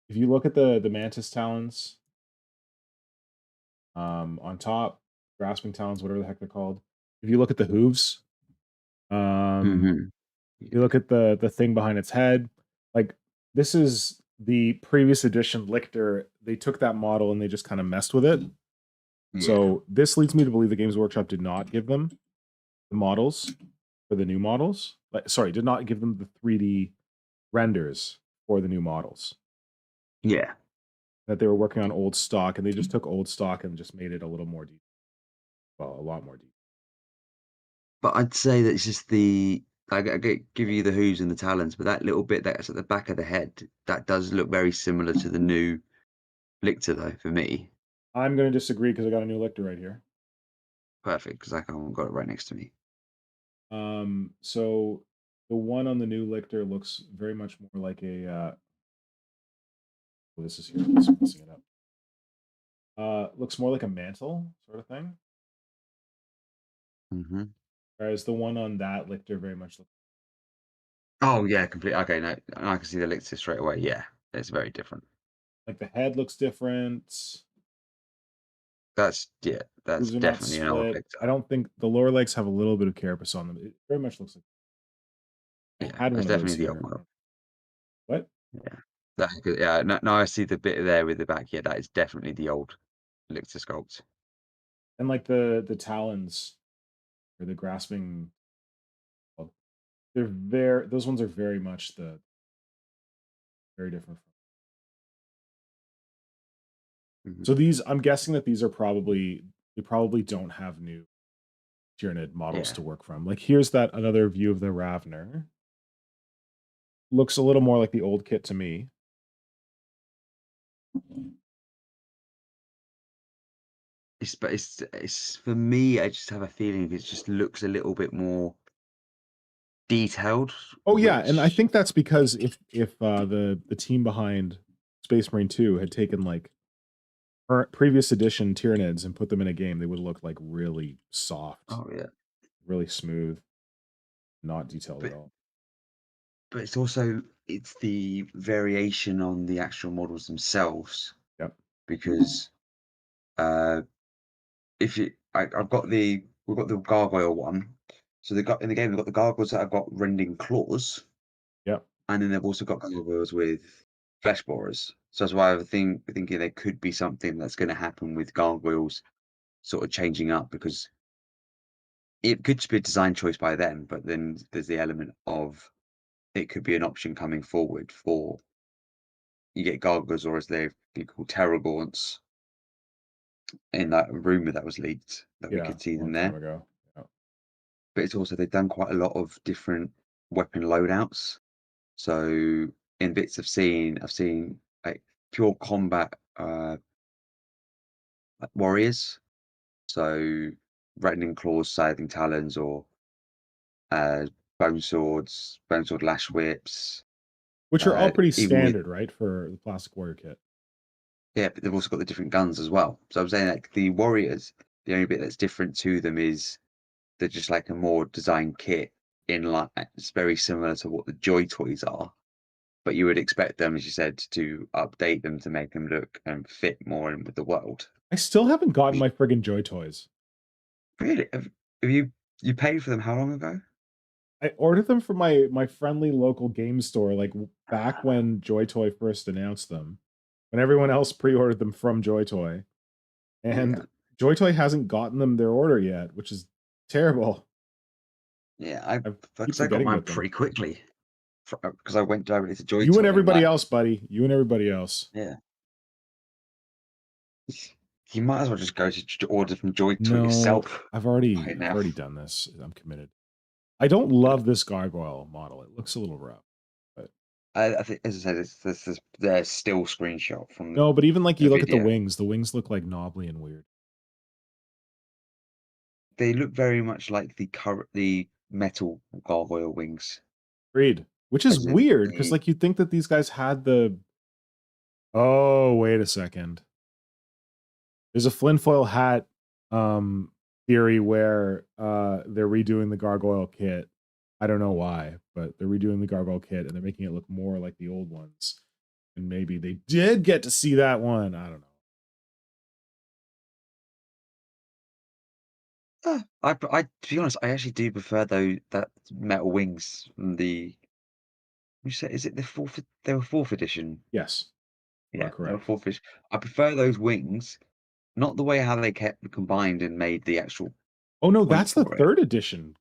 If you look at the mantis talons, on top, grasping talons, whatever the heck they're called. If you look at the hooves, Mhm. you look at the thing behind its head, like this is the previous edition lictor. They took that model and they just kind of messed with it. Yeah. So this leads me to believe the Games Workshop did not give them the models for the new models. Like, sorry, did not give them the 3D renders for the new models. Yeah. That they were working on old stock, and they just took old stock and just made it a little more deep. Well, a lot more deep. But I'd say that it's just give you the hooves and the talons, but that little bit that's at the back of the head, that does look very similar to the new Lictor, though, for me. I'm going to disagree because I got a new lictor right here. Perfect, because I haven't got it right next to me. So the one on the new lictor looks very much more like a. Oh, this is here. It's messing it up. Looks more like a mantle sort of thing, Hmm. whereas the one on that lictor very much looks Oh, yeah, completely. Okay, no, I can see the Lictor straight away. Yeah, it's very different. like the head looks different. That's Hooves are not definitely an old split. Lictor. I don't think the lower legs have a little bit of carapace on them. It very much looks like I Yeah, had one that's of those definitely the old here. model. What? Yeah, yeah. Now I see the bit there with the back. Yeah, that is definitely the old Lictor sculpt. And like the talons or the grasping, well, those ones are very much the very different. Mhm. So these, I'm guessing that these are they probably don't have new Tyranid models Yeah. to work from. Like here's that another view of the Ravner. Looks a little more like the old kit to me. But it's for me. I just have a feeling it just looks a little bit more detailed. Oh yeah, and I Which, think that's because if the team behind Space Marine 2 had taken like previous edition Tyranids and put them in a game, they would look like really soft, oh yeah, really smooth, not detailed at but all. it's also it's the variation on the actual models themselves Yep. because uh if you I've got we've got the gargoyle one. So they got in the game they've got the gargoyles that have got rending claws, Yep. and then they've also got gargoyles with flesh borers. So that's why thinking there could be something that's going to happen with gargoyles sort of changing up because it could just be a design choice by them, but then there's the element of it could be an option coming forward for you get gargoyles or as they've been called terrorgaunts in that rumor that was leaked that we Yeah. could see A long them time there. ago. Yeah. But it's also they've done quite a lot of different weapon loadouts. So in bits I've seen like pure combat like warriors. So Reddening Claws, Scything Talons, or uh, Bone Swords, Bone Sword Lash Whips. Which are all pretty Even with standard, right, for the plastic warrior kit. yeah, but they've also got the different guns as well. So I'm saying like the warriors, the only bit that's different to them is they're just like a more designed kit in line. It's very similar to what the Joy Toys are, but you would expect them, as you said, to update them to make them look and fit more in with the world. I still haven't gotten You- my friggin' Joy Toys. Really? Have you paid for them how long ago? I ordered them from my friendly local game store, like, back when Joy Toy first announced them, when everyone else pre-ordered them from Joy Toy, Yeah. and Joy Toy hasn't gotten them their order yet, which is terrible. Yeah, I keep because I got forgetting mine about them. pretty quickly because I went directly to Joy You and Toy. I'm everybody like, else, buddy. You and everybody else. yeah, you might as well just go to order from Joy Toy No, yourself I've right already now. done this. I'm committed. I don't love this gargoyle model. It looks a little rough. But I think, as I said, it's their still screenshot from no, but even like the you look at video. the wings look like knobbly and weird. They look very much like the metal gargoyle wings. Agreed. Which is As in weird because like you'd think that these guys had the. Oh, wait a second. There's a Flinfoil hat theory where they're redoing the gargoyle kit. I don't know why, but they're redoing the gargoyle kit and they're making it look more like the old ones. And maybe they did get to see that one. I don't know. I to be honest, I actually do prefer that metal wings from the. You said, is it the fourth? They were fourth edition. Yes, you are Yeah, they were correct. fourth edition. I prefer those wings, not the way how they kept combined and made the actual Oh no, point that's the for it. third edition.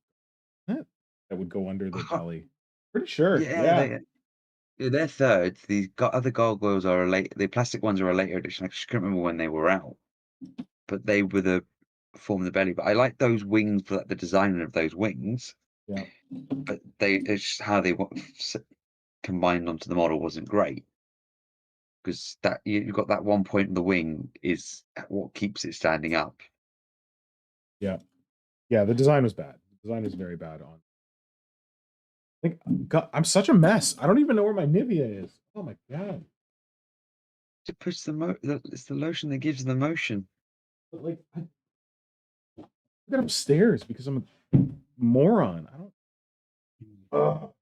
That would go under I the can't, belly. Pretty sure. yeah, Yeah. they're third. The other gargoyles are a late. The plastic ones are a later edition. I just can't remember when they were out, but they were the form of the belly. But I like those wings for like, the design of those wings. Yeah. But it's just how they combined onto the model wasn't great because that you've got that one point in the wing is what keeps it standing up. Yeah. Yeah. The design was bad. The design was very bad on. I think God, I'm such a mess. I don't even know where my Nivea is. Oh my God. To push it's the lotion that gives the motion. But like I get upstairs because I'm a moron. I don't. Oh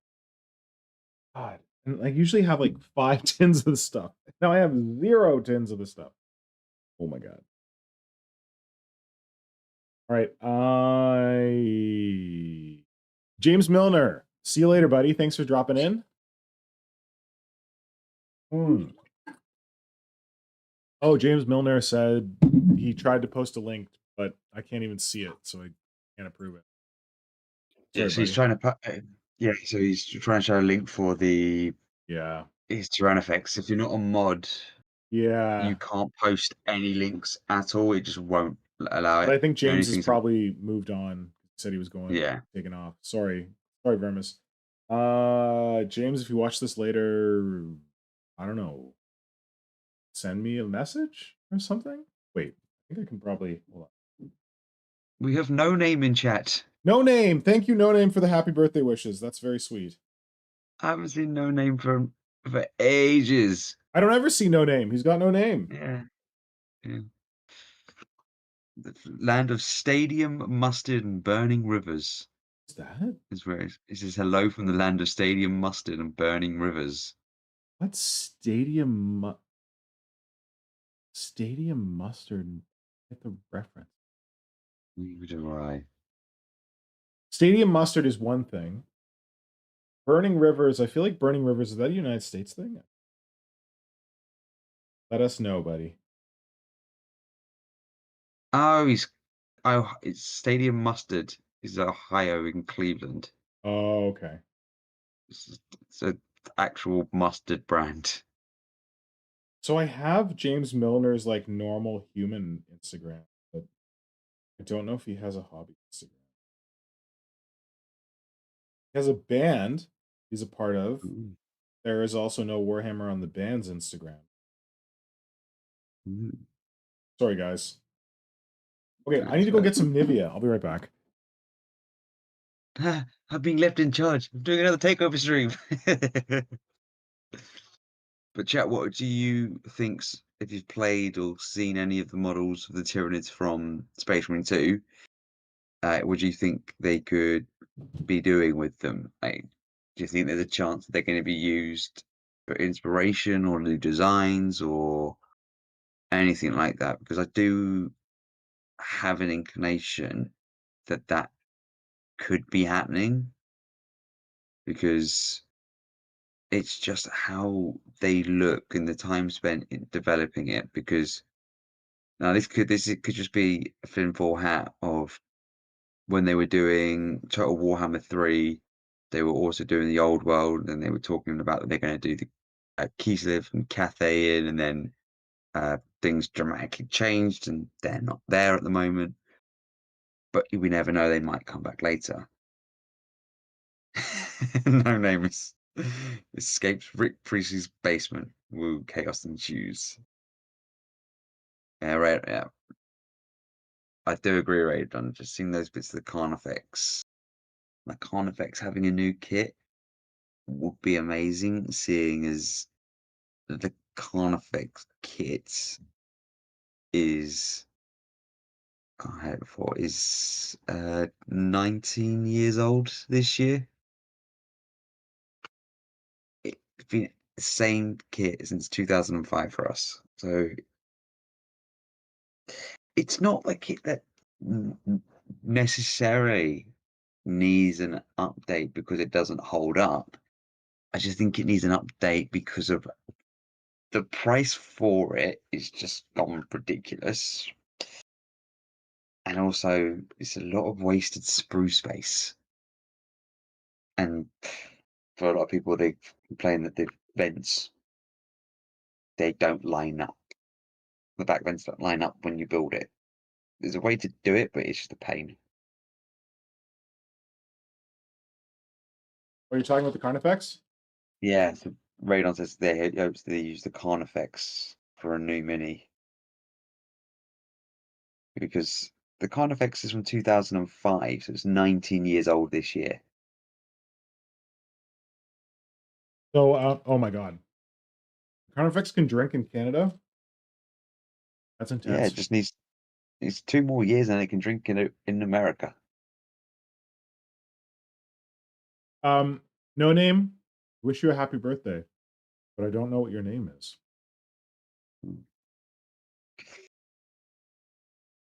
God. And I usually have like 5 tins of the stuff. Now I have 0 tins of the stuff. Oh my God. All right. James Milner. See you later, buddy. Thanks for dropping in. Oh, James Milner said he tried to post a link, but I can't even see it, so I can't approve it. Sorry, Yeah, so he's buddy. trying to put. Yeah, so he's trying to show a link for Yeah. his Tyrannofax. If you're not a mod, Yeah. you can't post any links at all. It just won't allow But it. I think The only James has things that, probably moved on. Said he was going yeah, taking off. Sorry. Sorry, Vermis. James, if you watch this later, I don't know. Send me a message or something? Wait, I think I can probably hold on. we have no name in chat. No Name. Thank you, No Name, for the happy birthday wishes. That's very sweet. I haven't seen no name for ages. I don't ever see No Name. He's got no name. Yeah, yeah. The land of stadium, mustard, and burning rivers What's that? is where it says hello from the land of stadium, mustard, and burning rivers. What stadium mustard? Get the reference. Neither do I. Stadium mustard is one thing. Burning Rivers, I feel like Burning Rivers, is that a United States thing? Let us know, buddy. Oh, it's Stadium Mustard is Ohio in Cleveland. Oh, okay. It's an actual mustard brand. So I have James Milner's like normal human Instagram, but I don't know if he has a hobby Instagram. He has a band he's a part of. Ooh, There is also no Warhammer on the band's Instagram. ooh. Sorry, guys. Okay, I need That's to go fair. get some Nivea. I'll be right back. I'm being left in charge. I'm doing another takeover stream. But chat, what do you think, if you've played or seen any of the models of the Tyranids from Space Marine 2, what do you think they could be doing with them? Like, do you think there's a chance that they're going to be used for inspiration or new designs or anything like that? Because I do have an inclination that that could be happening because it's just how they look and the time spent in developing it. Because now this could just be a tinfoil hat of when they were doing Total Warhammer 3, they were also doing the old world, and they were talking about that they're going to do the Kislev and Cathayan, and then things dramatically changed, and they're not there at the moment. But we never know; they might come back later. No name escapes Rick Priestley's basement. Woo, chaos ensues. Yeah, right. Yeah, I do agree, Raid. On just seeing those bits of the Carnifex. Like Carnifex having a new kit would be amazing, seeing as the Carnifex kit is I had it before is 19 years old this year. It's been the same kit since 2005 for us, so it's not like it that necessarily needs an update because it doesn't hold up. I just think it needs an update because of the price for it is just gone ridiculous. And also, it's a lot of wasted sprue space. And for a lot of people, they complain that the vents, they don't line up. The back vents don't line up when you build it. There's a way to do it, but it's just a pain. Are you talking about the Carnifex? Yeah, so Radon says they hopes they use the Carnifex for a new mini. Because the Carnifex is from 2005, so it's 19 years old this year. So, oh my god, Carnifex can drink in Canada. That's Yeah, intense. it just needs it's 2 more years and it can drink in America. No name. Wish you a happy birthday, but I don't know what your name is.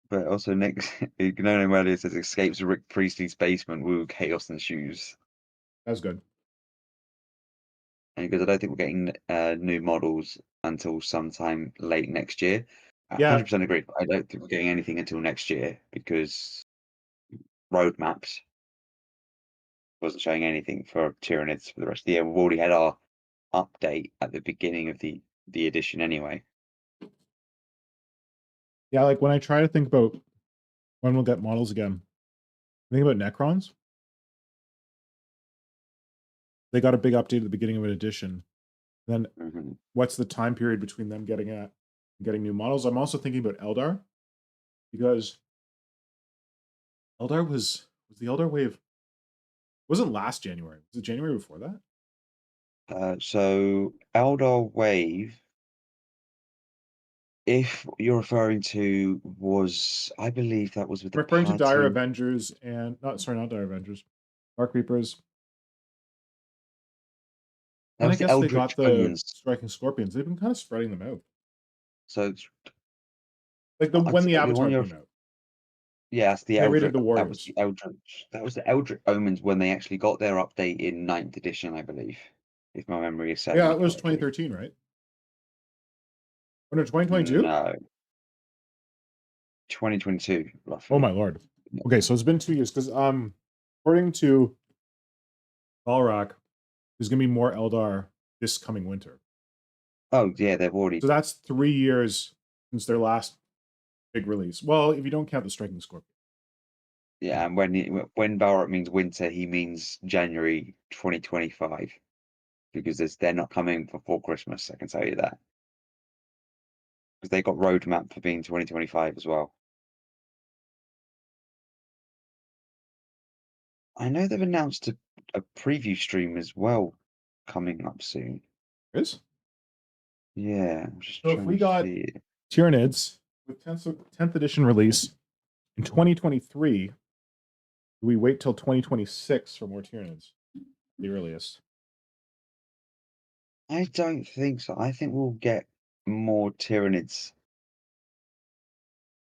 But also next, Ignore earlier says escapes Rick Priestley's basement. Woo, chaos ensues. That's good. And he goes, I don't think we're getting new models until sometime late next year. I Yeah. 100% agree. I don't think we're getting anything until next year because roadmaps wasn't showing anything for Tyranids for the rest of the year. We've already had our update at the beginning of the edition anyway. Yeah, like when I try to think about when we'll get models again, think about Necrons. They got a big update at the beginning of an edition. Then what's the time period between them getting new models? I'm also thinking about Eldar because Eldar was the Eldar wave. Wasn't last January. Was it January before that? So Eldar Wave, if you're referring to, was I believe that was with the Referring to Dire party. Avengers and not Dire Avengers, Dark Reapers. That And I was the guess they Eldritch got the Omens. Striking Scorpions. They've been kind of spreading them out. So it's Like when the Avatar came out. yeah, that's the They raided Eldritch. the That was Warriors. the Eldritch. That was the Eldritch Omens when they actually got their update in 9th edition, I believe, if my memory is serving Yeah, me it was correctly. 2013, right? Or no, 2022? No. 2022, roughly. Oh my lord. Okay, so it's been 2 years because according to Balrak, there's gonna be more Eldar this coming winter. Oh yeah, they've already. So that's 3 years since their last big release. Well, if you don't count the Striking Scorpion. Yeah, and when Balrog means winter, he means January 2025, because they're not coming before Christmas. I can tell you that, because they got roadmap for being 2025 as well. I know they've announced a preview stream as well coming up soon. Is? Yeah, I'm just So if trying we to got see it. Tyranids with 10th edition release in 2023, we wait till 2026 for more Tyranids? The earliest. I don't think so. I think we'll get more Tyranids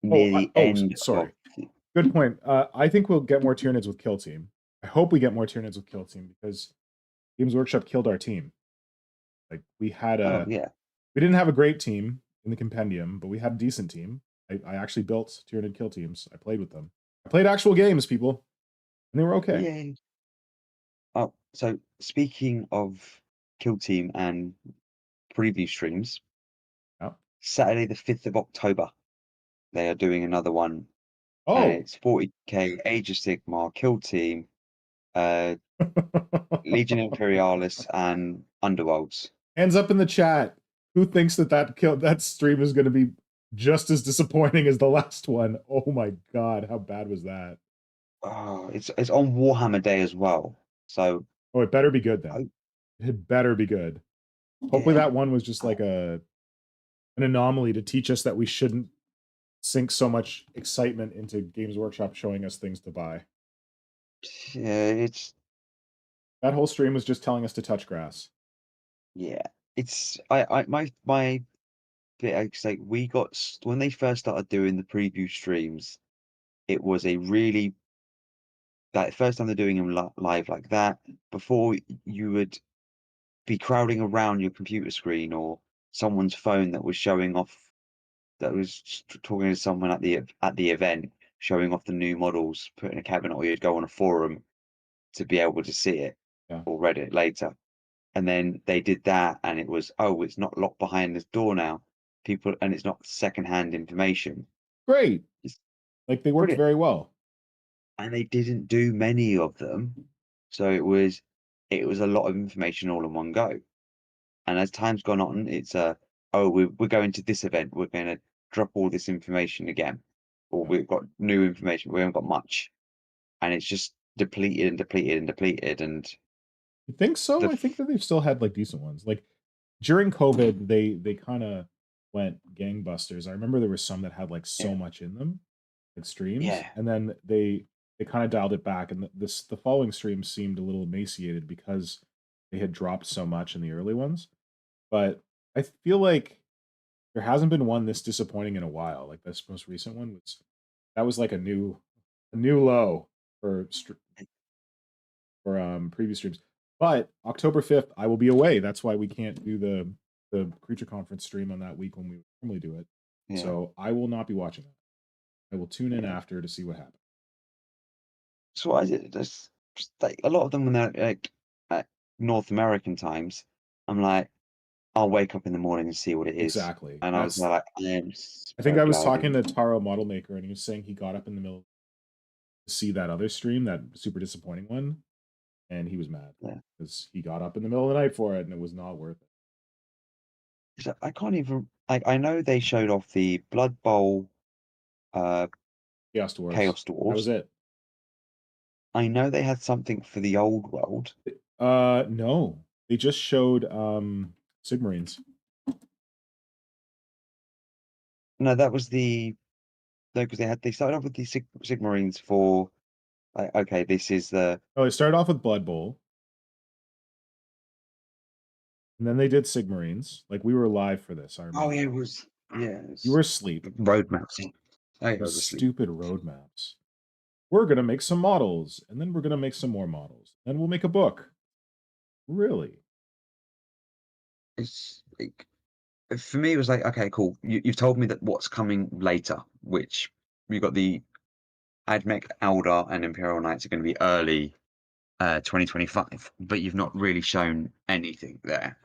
near the end of. Sorry. Good point. I think we'll get more Tyranids with Kill Team. I hope we get more Tyranids with Kill Team because Games Workshop killed our team. Like we had Oh yeah, we didn't have a great team in the compendium, but we had a decent team. I actually built Tyranid kill teams. I played with them. I played actual games, people, and they were okay. yeah. Oh, so speaking of Kill Team and preview streams, Yeah. Saturday the 5th of October, they are doing another one. And Oh, it's 40k Age of Sigmar, Kill Team, Legion Imperialis, and Underworlds. hands up in the chat. Who thinks that stream is going to be just as disappointing as the last one? Oh my god, how bad was that? Oh, it's on Warhammer Day as well. So Oh, it better be good then. It better be good. Hopefully yeah. that one was just like an anomaly to teach us that we shouldn't sink so much excitement into Games Workshop showing us things to buy. Yeah, it's That whole stream was just telling us to touch grass. yeah. It's my bit. Like we got when they first started doing the preview streams, it was a really like first time they're doing them live like that. Before you would be crowding around your computer screen or someone's phone that was showing off, that was talking to someone at the event, showing off the new models, put in a cabinet, or you'd go on a forum to be able to see it Yeah. or read it later. And then they did that, and it was, oh, it's not locked behind this door now. People, and it's not secondhand information. Great. It's Like they worked brilliant. very well. And they didn't do many of them, so it was a lot of information all in one go. And as time's gone on, it's oh, we're going to this event, we're going to drop all this information again, or we've got new information, we haven't got much, and it's just depleted and depleted and depleted. And You think so? I think that they've still had like decent ones. Like during COVID, they kind of went gangbusters. I remember there were some that had like so yeah, much in them, like streams, yeah, and then they kind of dialed it back. And the following streams seemed a little emaciated because they had dropped so much in the early ones. But I feel like there hasn't been one this disappointing in a while. Like this most recent one was like a new low for previous streams. But October 5th, I will be away. That's why we can't do the creature conference stream on that week when we normally do it. yeah, So I will not be watching that. I will tune in yeah. after to see what happens. So I did just like a lot of them when they're like at North American times, I'm like, I'll wake up in the morning and see what it is. Exactly. And I was like, I am I think so I was glad talking to didn't. Taro Model Maker, and he was saying he got up in the middle to see that other stream, that super disappointing one, and he was mad Yeah. because he got up in the middle of the night for it, and it was not worth it. So I can't even like, I know they showed off the Blood Bowl Chaos Dwarves. Chaos That was Dwarves. it. I know they had something for the old world. No. They just showed Sigmarines. No, that was no, because they started off with the Sigmarines for like, okay, this is the Oh, they started off with Blood Bowl. And then they did Sigmarines. Like we were live for this, I remember. oh yeah, it was You were asleep. roadmaps. I was Those asleep. stupid roadmaps. We're gonna make some models, and then we're gonna make some more models. Then we'll make a book. Really? It's like for me, it was like, okay, cool. You've told me that what's coming later, which we got the Admech, Eldar, and Imperial Knights are going to be early 2025, but you've not really shown anything there.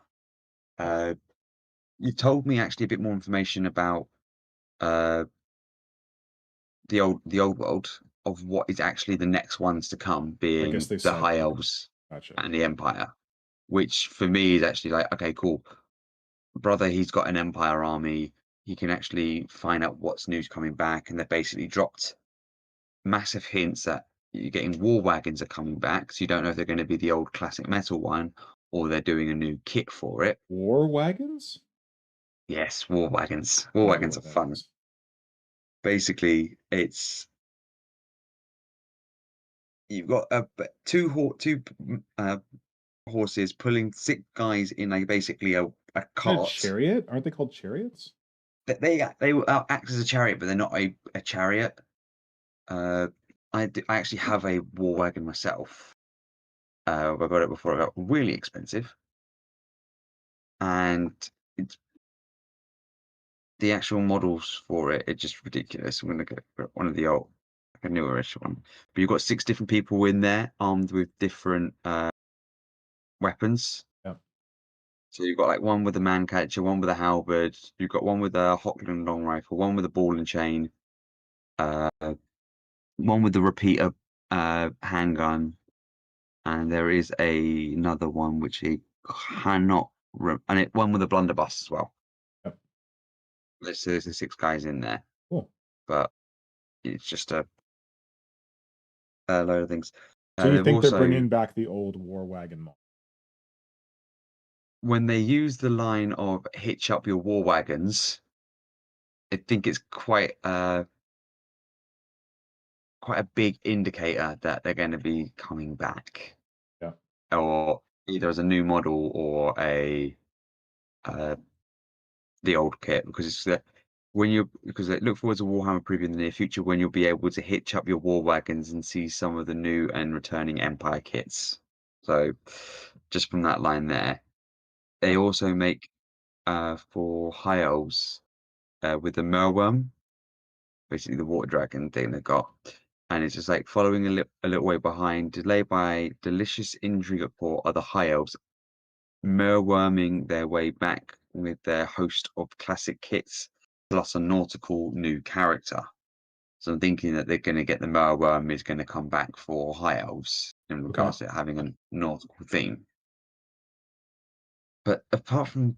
You told me actually a bit more information about the old world of what is actually the next ones to come, I guess being they the said High that. Elves Gotcha. and the Empire, which for me is actually like, okay, cool. Brother, he's got an Empire army. He can actually find out what's news coming back, and they've basically dropped massive hints that you're getting war wagons are coming back. So you don't know if they're going to be the old classic metal one or they're doing a new kit for it. War wagons? Yes, war wagons. War I don't know wagons are what that fun. is. Basically, it's you've got two horses pulling 6 guys in basically a A cart. chariot? Aren't they called chariots? They will act as a chariot, but they're not a chariot. Uh, I actually have a war wagon myself. I got it before it got really expensive, and it's the actual models for it. It's just ridiculous. I'm gonna get one of the old, like a newerish one. But you've got 6 different people in there, armed with different weapons. Yeah. So you've got like one with a man catcher, one with a halberd. You've got one with a Hockland long rifle, one with a ball and chain, uh, one with the repeater handgun, and there is another one which he cannot one with a blunderbuss as well. Yep. There's 6 guys in there, Cool. but it's just a load of things. So you They've think they're also, bringing back the old war wagon model? when they use the line of "hitch up your war wagons," I think it's quite a big indicator that they're going to be coming back, Yeah. or either as a new model or uh, the old kit, because it's because they look forward to Warhammer Preview in the near future when you'll be able to hitch up your war wagons and see some of the new and returning Empire kits. So just from that line there, they Yeah. also make for high elves with the Merworm, basically the water dragon thing they got. And it's just like following a little way behind, delayed by delicious intrigue report, are the high elves merworming their way back with their host of classic kits plus a nautical new character. So I'm thinking that they're going to get the merworm is going to come back for high elves in regards to it having a nautical theme. But apart from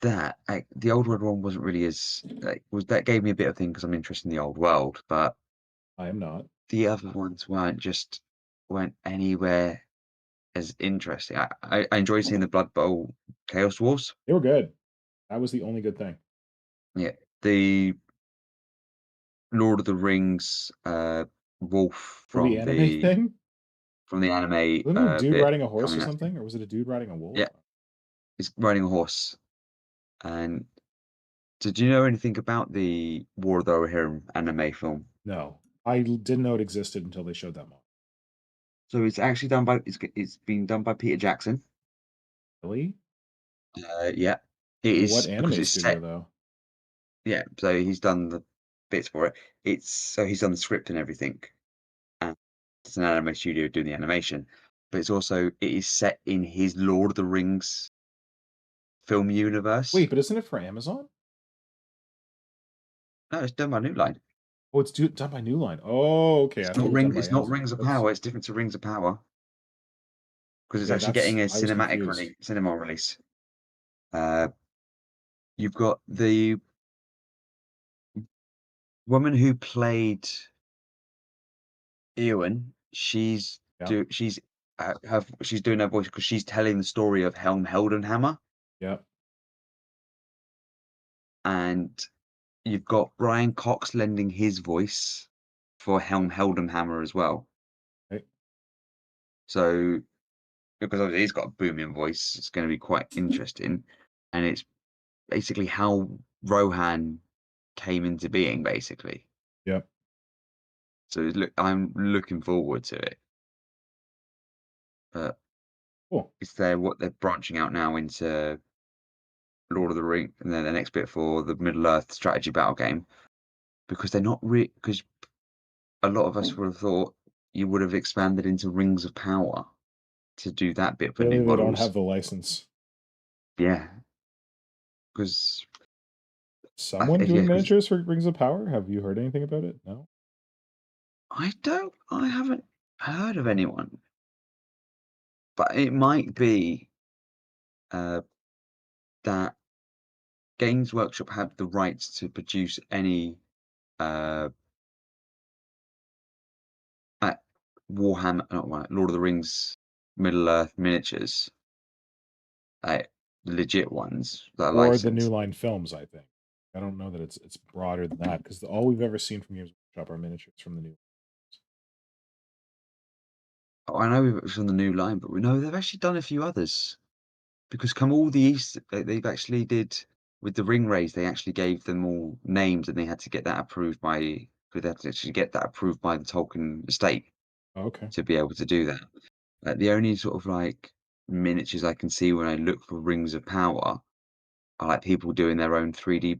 that, the old world one wasn't really as that gave me a bit of thing because I'm interested in the old world, but I am not. the other ones weren't anywhere as interesting. I enjoy seeing the Blood Bowl Chaos Wars. They were good. That was the only good thing. Yeah, the Lord of the Rings wolf For the anime thing? from the anime Wasn't it a dude bit riding a horse coming or out. something? Or was it a dude riding a wolf? Yeah, he's riding a horse. And did you know anything about the War of the Rohirrim anime film? No. I didn't know it existed until they showed that model. So it's actually done by it's been done by Peter Jackson. Really? Yeah, it What is because anime it's studio set. though? Yeah, so he's done the bits for it. He's done the script and everything. And it's an anime studio doing the animation, but it is set in his Lord of the Rings film universe. Wait, but isn't it for Amazon? No, it's done by New Line. Oh, it's done by New Line. Oh, okay. I thought it was done by It's not Amazon. Rings of That's Power. It's different to Rings of Power because it's okay. actually getting a I was cinematic confused. cinema release. Uh, you've got the woman who played Eowyn. Yeah. She's doing her voice because she's telling the story of Helm Heldenhammer, Yeah. and you've got Brian Cox lending his voice for Helm Heldenhammer as well. Right. So, because obviously he's got a booming voice, it's going to be quite interesting. And it's basically how Rohan came into being, basically. Yep. So I'm looking forward to it. But Cool. what they're branching out now into Lord of the Ring, and then the next bit for the Middle Earth strategy battle game, because they're not because a lot of us would have thought you would have expanded into Rings of Power to do that bit for new Clearly, they don't models. have the license. Yeah, because Someone yeah, doing miniatures for Rings of Power? Have you heard anything about it? No. I haven't heard of anyone, but it might be uh, that Games Workshop have the rights to produce any uh, Warhammer, not Lord of the Rings, Middle Earth miniatures, legit ones that are Or the New licensed. Line films, I think. I don't know that it's broader than that because all we've ever seen from Games Workshop are miniatures from the new. I know it was on the new line, but we know they've actually done a few others. Because come all the Easter, they've actually did with the ring raise. They actually gave them all names, and they had to get that approved by. They had to actually get that approved by the Tolkien estate Okay. to be able to do that. The only sort of like miniatures I can see when I look for Rings of Power are like people doing their own 3D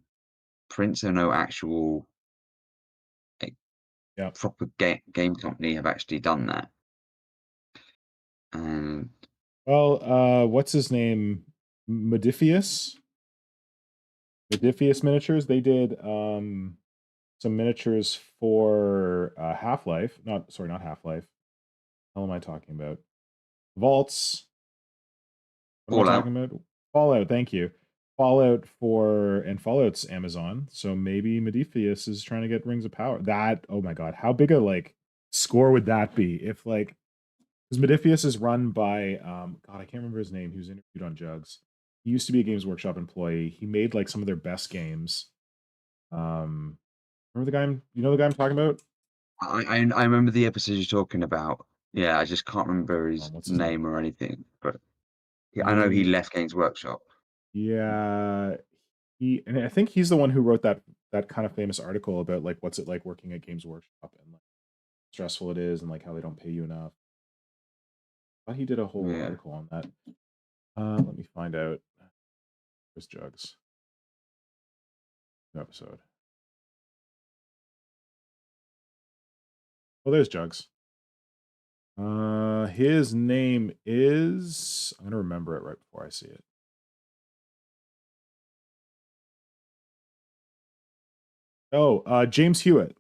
prints. So no actual like, Yeah. proper game company have actually done that. And Well, what's his name? Modifius? Modifius Miniatures. They did some miniatures for Half-Life. Not Half-Life. What am I talking about? Vaults. What am I Fallout. talking about? Fallout, thank you. Fallout's Amazon, so maybe Modifius is trying to get Rings of Power. Oh my god, how big a like score would that be if like because Modifius is run by God, I can't remember his name. He was interviewed on Jugs. He used to be a Games Workshop employee. He made like some of their best games. Remember the guy? You know the guy I'm talking about? I remember the episode you're talking about. Yeah, I just can't remember his What's his name? name or anything. But yeah, I know he He, left Games Workshop. yeah, and I think he's the one who wrote that kind of famous article about like what's it like working at Games Workshop and like stressful it is and like how they don't pay you enough. I thought he did a whole Yeah. article on that. Let me find out. Where's Jugs? New episode. Oh, there's Jugs. His name is. I'm gonna remember it right before I see it. Oh, James Hewitt.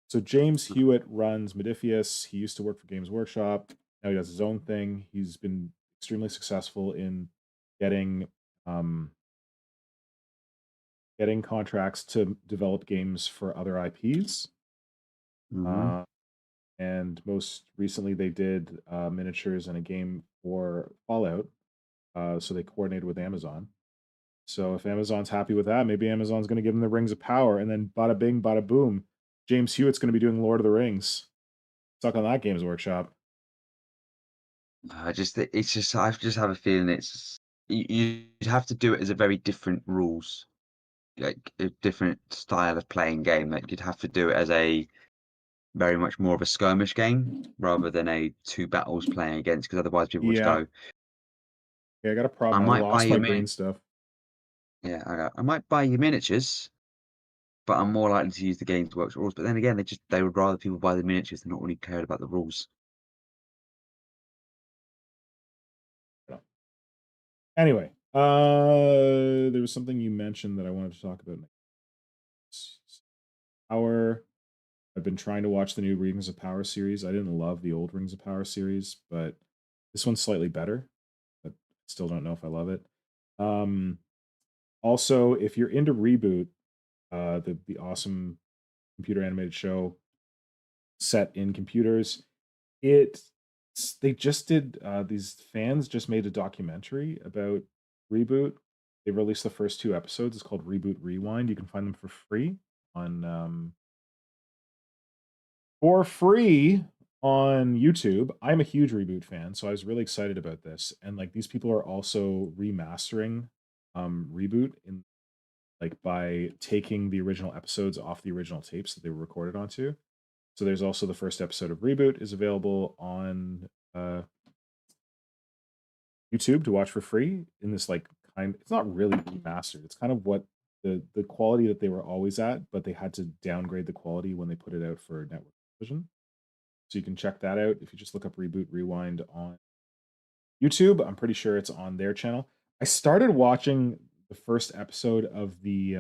So James Hewitt runs Modifius. He used to work for Games Workshop. Now he does his own thing. He's been extremely successful in getting getting contracts to develop games for other IPs. Mhm. And most recently, they did miniatures and a game for Fallout. So they coordinated with Amazon. So if Amazon's happy with that, maybe Amazon's going to give them the Rings of Power, and then bada bing, bada boom, James Hewitt's going to be doing Lord of the Rings. Stuck on that Games Workshop. It's just I just have a feeling you'd have to do it as a very different rules, like a different style of playing game. Like you'd have to do it as a very much more of a skirmish game rather than a two battles playing against. Because otherwise, people would Yeah. go, Yeah, I got a "I problem. I might buy lost you my green stuff. yeah, I might buy you miniatures, but I'm more likely to use the Games Workshop rules." But then again, they would rather people buy the miniatures than not really cared about the rules. Anyway, there was something you mentioned that I wanted to talk about. Power. I've been trying to watch the new Rings of Power series. I didn't love the old Rings of Power series, but this one's slightly better. But still don't know if I love it. Also, if you're into Reboot, the awesome computer animated show set in computers, it they just did these fans just made a documentary about Reboot. They released the first two episodes. It's called Reboot Rewind. You can find them on for free on YouTube. I'm a huge Reboot fan, so I was really excited about this. And like these people are also remastering Reboot in like by taking the original episodes off the original tapes that they were recorded onto. So there's also the first episode of Reboot is available on YouTube to watch for free in this like it's not really remastered. It's kind of what the quality that they were always at, but they had to downgrade the quality when they put it out for network television. So you can check that out if you just look up Reboot Rewind on YouTube. I'm pretty sure it's on their channel. I started watching the first episode of the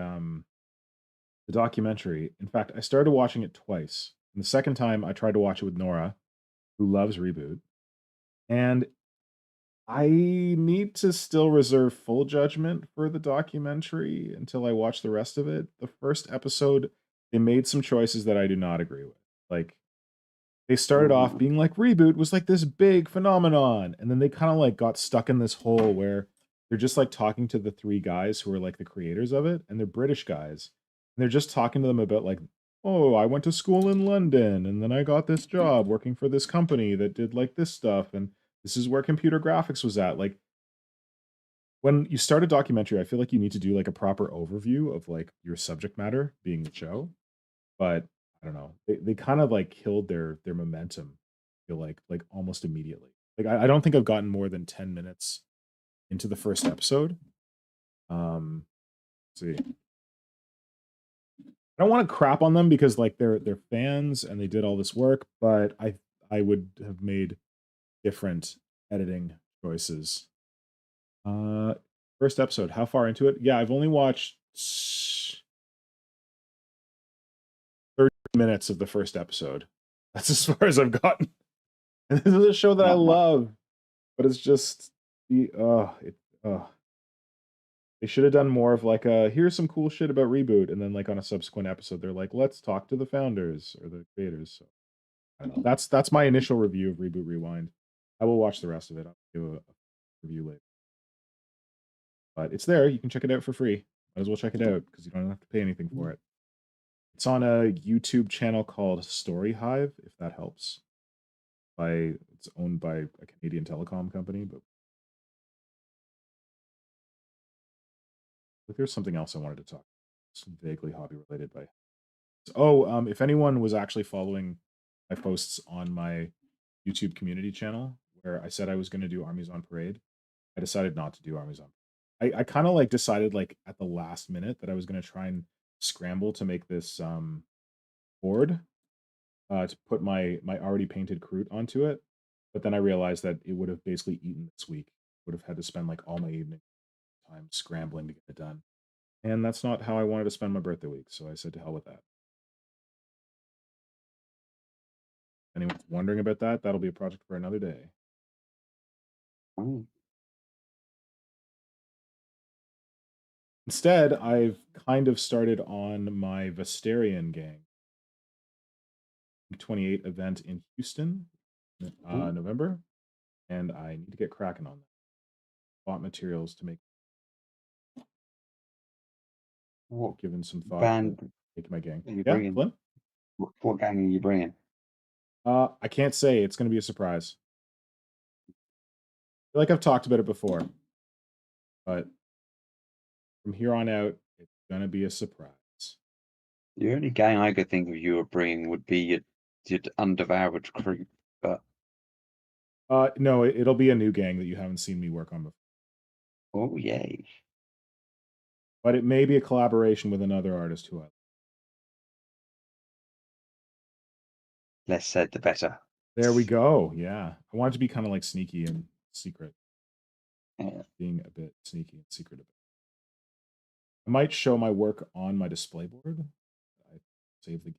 documentary. In fact, I started watching it twice. And the second time I tried to watch it with Nora, who loves Reboot. And I need to still reserve full judgment for the documentary until I watch the rest of it. The first episode, they made some choices that I do not agree with. Like they started off being like Reboot was like this big phenomenon, and then they kind of like got stuck in this hole where they're just like talking to the three guys who are like the creators of it, and they're British guys. And they're just talking to them about like oh, I went to school in London and then I got this job working for this company that did like this stuff and this is where computer graphics was at. Like when you start a documentary, I feel like you need to do like a proper overview of like your subject matter being the show. But I don't know. They kind of like killed their momentum, I feel like almost immediately. Like I don't think I've gotten more than 10 minutes into the first episode. Let's see. I don't want to crap on them because like they're fans and they did all this work, but I would have made different editing choices. First episode, how far into it? Yeah, I've only watched 30 minutes of the first episode. That's as far as I've gotten. And this is a show that I Not much. love, but it's just the they should have done more of like a here's some cool shit about reboot, and then like on a subsequent episode, they're like, let's talk to the founders or the creators. So I don't know. That's my initial review of Reboot Rewind. I will watch the rest of it. I'll do a review later. But it's there. You can check it out for free. Might as well check it out because you don't have to pay anything for it. It's on a YouTube channel called Story Hive, if that helps. It's owned by a Canadian telecom company, but there's something else I wanted to talk. It's vaguely hobby related. If anyone was actually following my posts on my YouTube community channel, where I said I was going to do Armies on Parade, I decided not to do Armies on. I kind of like decided like at the last minute that I was going to try and scramble to make this board to put my already painted Kroot onto it, but then I realized that it would have basically eaten this week. Would have had to spend like all my evening time scrambling to get it done, and that's not how I wanted to spend my birthday week. So I said to hell with that. Anyone's wondering about that? That'll be a project for another day. Oh, Instead, I've kind of started on my Vesterian gang 28 event in Houston, ooh, November, and I need to get cracking on that. Bought materials to make. what Given some thought to band making my gang. are you Yeah, bringing? Flynn? What gang are you bringing? I can't say. It's going to be a surprise. I feel like I've talked about it before, but from here on out, it's going to be a surprise. The only gang I could think of you were bringing would be your underpowered crew, but No, it'll be a new gang that you haven't seen me work on before. oh yay. But it may be a collaboration with another artist who I. Less said, the better. There we go. Yeah, I want it to be kind of like sneaky and secret. Yeah. Being a bit sneaky and secret. I might show my work on my display board. I save the.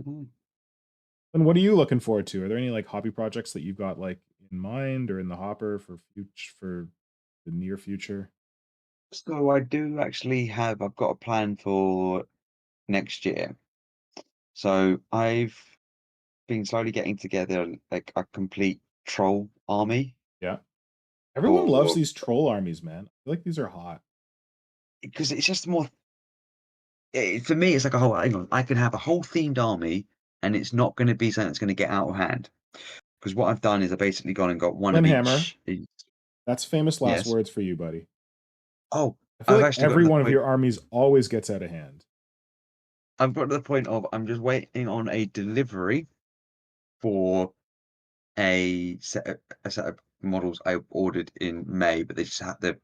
Mm. And what are you looking forward to? Are there any like hobby projects that you've got like in mind or in the hopper for the near future? So I do actually I've got a plan for next year. So I've been slowly getting together like a complete troll army Yeah. Everyone loves for these troll armies, man. I feel like these are hot. because it's just more for me it's like a whole hang on, I can have a whole themed army and it's not going to be something that's going to get out of hand. Because what I've done is I basically gone and got one of Hammer, each. that's famous last Yes. words for you, buddy. Oh, I feel I've like actually got to every the one of point. your armies always gets out of hand. I've got to the point of I'm just waiting on a delivery for a set of models I ordered in May, but they just had the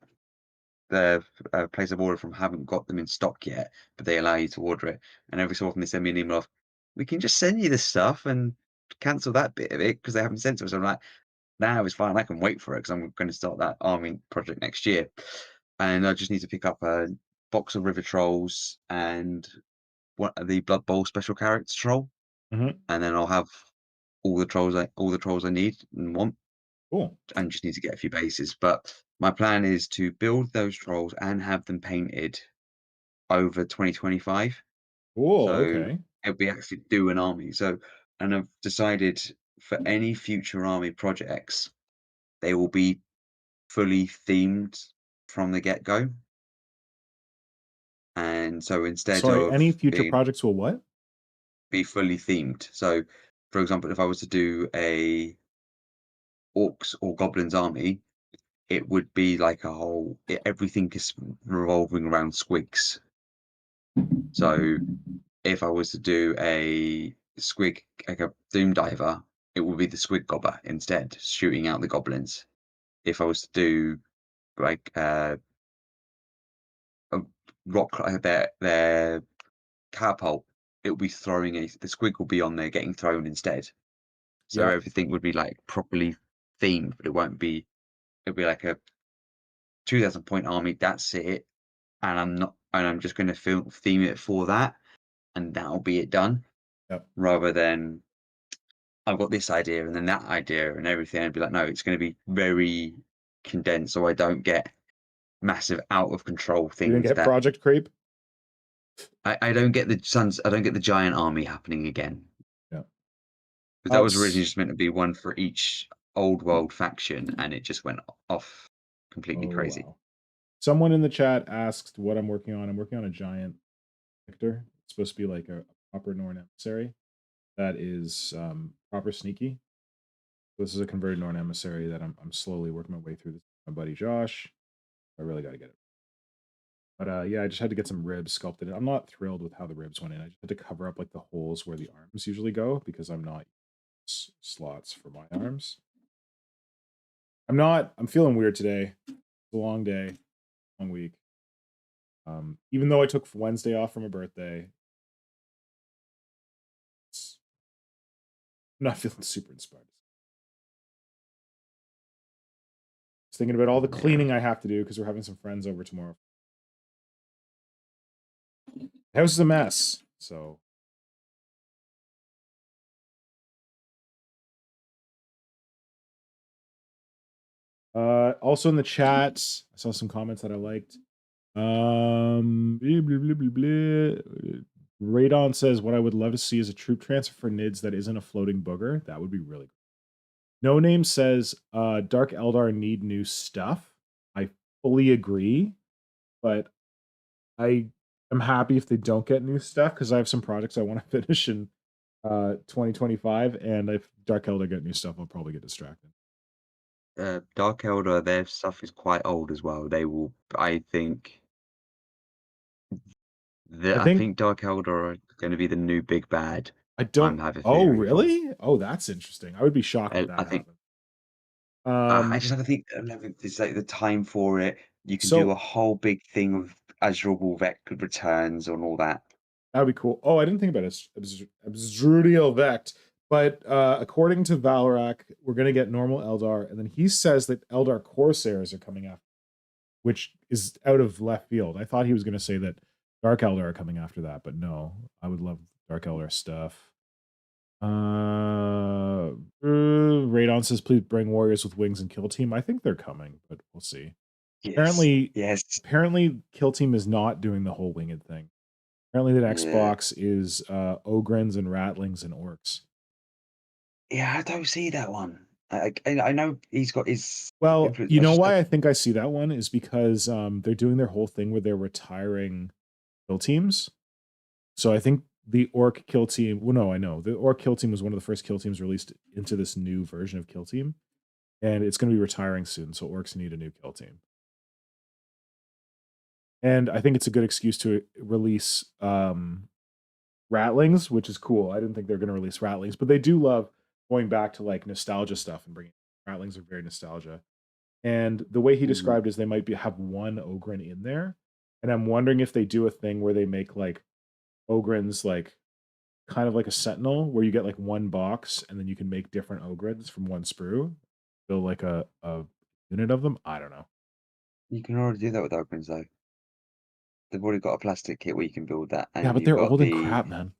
place I've ordered from haven't got them in stock yet, but they allow you to order it. And every so often they send me an email of, we can just send you this stuff and cancel that bit of it because they haven't sent it. So I'm like, now it's fine. I can wait for it because I'm going to start that army project next year. And I just need to pick up a box of River Trolls and the Blood Bowl special character troll, Mhm. and then I'll have all the trolls I need and want, Cool. and just need to get a few bases. But my plan is to build those trolls and have them painted over 2025. Cool. So Okay. it'll be actually do an army. So, and I've decided for any future army projects, they will be fully themed from the get-go. And so instead Sorry, of any future being projects will what? be fully themed. So, for example, if I was to do a orcs or goblins army, it would be like a whole everything is revolving around squigs. So if I was to do a squig, like a doom diver, it would be the squig gobber instead, shooting out the goblins. If I was to do like a rock, their catapult, it would be throwing the squig will be on there getting thrown instead. So Yeah. everything would be like properly themed, but it won't be. It'll be like a 2,000 point army. That's it, and I'm just going to theme it for that, and that'll be it done. Yep. Rather than I've got this idea and then that idea and everything. I'd be like, no, it's going to be very condensed, so I don't get massive out of control You didn't things get that project creep? I don't get I don't get the giant army happening again. Yeah. Because that was originally just meant to be one for each old world faction, and it just went off completely crazy. Wow. Someone in the chat asked what I'm working on. I'm working on a giant Victor. It's supposed to be like a proper Norn emissary that is proper sneaky. This is a converted Norn emissary that I'm slowly working my way through. This my buddy Josh. I really got to get it. But yeah, I just had to get some ribs sculpted. I'm not thrilled with how the ribs went in. I just had to cover up like the holes where the arms usually go because I'm not slots for my arms. I'm feeling weird today. It's a long day, long week. Even though I took Wednesday off for my birthday, I'm not feeling super inspired. Just thinking about all the cleaning I have to do because we're having some friends over tomorrow. The house is a mess, so. Also in the chat, I saw some comments that I liked. Blah, blah, blah, blah, blah. Radon says, what I would love to see is a troop transfer for NIDS that isn't a floating booger. That would be really good. No Name says, Dark Eldar need new stuff. I fully agree, but I am happy if they don't get new stuff because I have some projects I want to finish in 2025, and if Dark Eldar get new stuff, I'll probably get distracted. Dark Eldar, their stuff is quite old as well. They will, I think Dark Eldar are going to be the new big bad. I don't. have a Oh, theory for. really? Oh, that's interesting. I would be shocked if that I think. happened. I just have to think. It's like the time for it. You can So- do a whole big thing of Azrael Vec returns and all that. That would be cool. Oh, I didn't think about Abstrudial Vect. But according to Valorak, we're going to get normal Eldar. And then he says that Eldar Corsairs are coming after, which is out of left field. I thought he was going to say that Dark Eldar are coming after that. But no, I would love Dark Eldar stuff. Radon says, please bring warriors with wings and Kill Team. I think they're coming, but we'll see. Yes. Apparently Kill Team is not doing the whole winged thing. Apparently the next box is Ogryns and Ratlings and Orcs. Yeah, I don't see that one. I know he's got his. Well, you know why I think I see that one is because they're doing their whole thing where they're retiring kill teams. So I think the Orc kill team. Well, no, I know the Orc kill team was one of the first kill teams released into this new version of kill team, and it's going to be retiring soon. So Orcs need a new kill team. And I think it's a good excuse to release Ratlings, which is cool. I didn't think they were going to release Ratlings, but they do love going back to like nostalgia stuff and bringing Ratlings are very nostalgia. And the way he described is they might have one Ogryn in there, and I'm wondering if they do a thing where they make like Ogryns like kind of like a Sentinel, where you get like one box and then you can make different Ogryns from one sprue, build like a unit of them. I don't know. You can already do that with Ogryns though. They've already got a plastic kit where you can build that. And Yeah, but they're old and crap, man.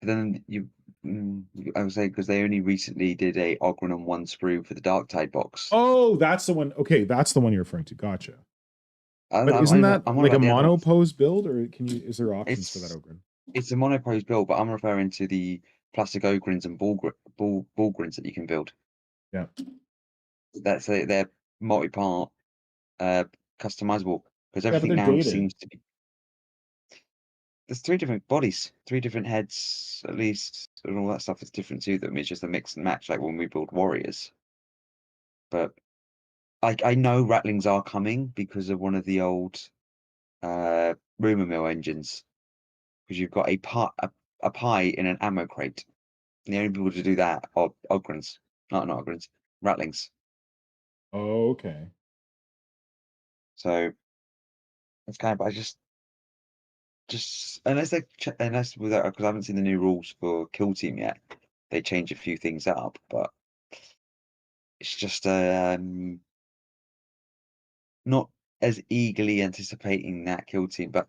But then I would say because they only recently did a Ogryn on one sprue for the Dark Tide box. Oh, that's the one. Okay, that's the one you're referring to. Gotcha. But I'm isn't that I'm like a about the other ones. monopose build, or is there options for that Ogryn? It's a monopose build, but I'm referring to the plastic Ogryns and Bullgryns that you can build. Yeah. That's they're multi-part, customizable because Yeah, but everything they're now dated. seems to be. there's 3 different bodies, 3 different heads at least, and all that stuff is different to them. It's just a mix and match, like when we build warriors. But I know rattlings are coming because of one of the old rumor mill engines. Because you've got a pie in an ammo crate. And the only people to do that are Ogrons. Not Ogrons, rattlings. Oh, okay. So it's kind of I just unless unless with because I haven't seen the new rules for Kill Team yet, they change a few things up, but it's just not as eagerly anticipating that Kill Team. But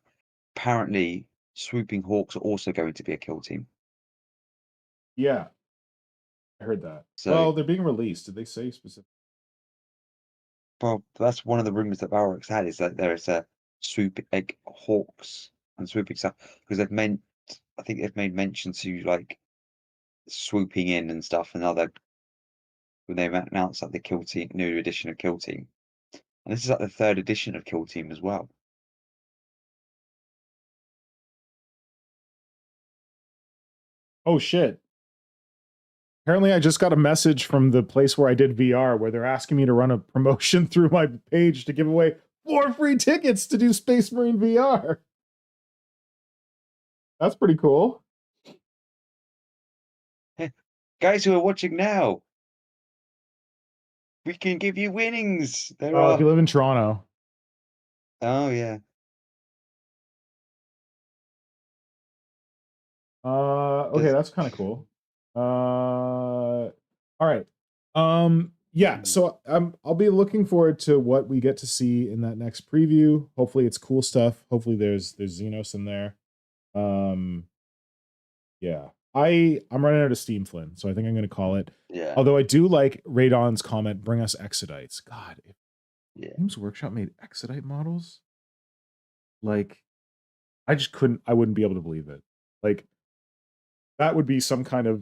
apparently, Swooping Hawks are also going to be a Kill Team. Yeah, I heard that. So, Well, they're being released. Did they say specific? well, that's one of the rumors that Valorix had is that there is a Hawks and swooping stuff because I think they've made mention to like swooping in and stuff and other when they announced like the Kill Team new edition of Kill Team. And this is like the 3rd edition of Kill Team as well. Oh shit. Apparently I just got a message from the place where I did VR where they're asking me to run a promotion through my page to give away 4 free tickets to do Space Marine VR. That's pretty cool. Guys who are watching now, we can give you winnings. There Oh, if you are. live in Toronto. Oh yeah. Okay, Does that's kind of cool. All right. Yeah, so I'll be looking forward to what we get to see in that next preview. Hopefully it's cool stuff. Hopefully there's Xenos in there. Yeah. I'm running out of steam, Flynn, so I think I'm gonna call it. yeah. Although I do like Radon's comment, bring us Exodites. God, if Yeah. Games Workshop made Exodite models, like I wouldn't be able to believe it. Like that would be some kind of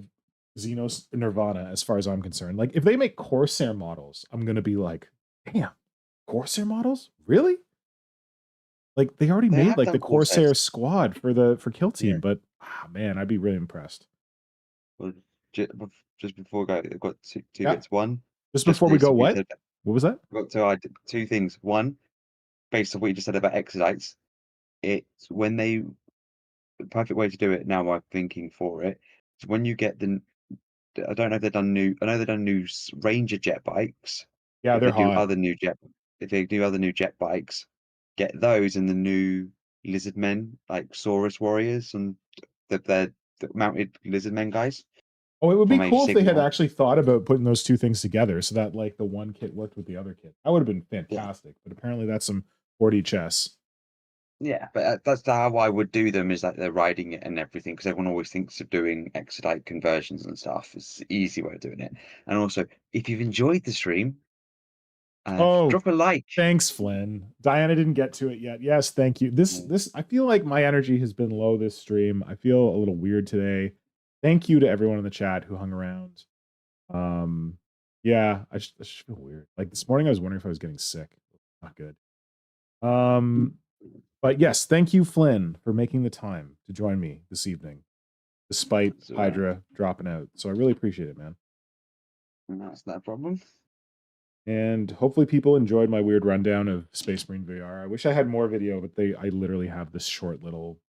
Xenos Nirvana as far as I'm concerned. Like if they make Corsair models, I'm gonna be like, damn, Corsair models? Really? Like they already They made have like the done Corsairs. Corsair squad for Kill Team, Yeah. but man, I'd be really impressed. Well, just before we go, I've got two Yeah. bits. One, Just just before we based go, on what you what? said, What was that? got to I did 2 things. One, based on what you just said about Exodites, it's when the perfect way to do it now I'm thinking for it is when you get I don't know if they've done new. I know they've done new Ranger jet bikes. Yeah, If they're they do hot. other new jet, if they do other new jet bikes, get those and the new lizard men like Saurus warriors and the mounted lizard men guys Oh, it would be from Age of cool if they had Sigmar. actually thought about putting those two things together so that like the one kit worked with the other kit. That would have been fantastic. But apparently that's some 4D chess. Yeah, but that's how I would do them is that they're riding it and everything because everyone always thinks of doing Exodite conversions and stuff. It's the easy way of doing it. And also, if you've enjoyed the stream, Oh, drop a like. thanks, Flynn. Diana didn't get to it yet. Yes, thank you. This I feel like my energy has been low this stream. I feel a little weird today. Thank you to everyone in the chat who hung around. Yeah, I just feel weird. Like this morning I was wondering if I was getting sick. Not good. But yes, thank you, Flynn, for making the time to join me this evening, despite Hydra dropping out. So I really appreciate it, man. That's not a problem. And hopefully people enjoyed my weird rundown of Space Marine VR. I wish I had more video, but I literally have this short little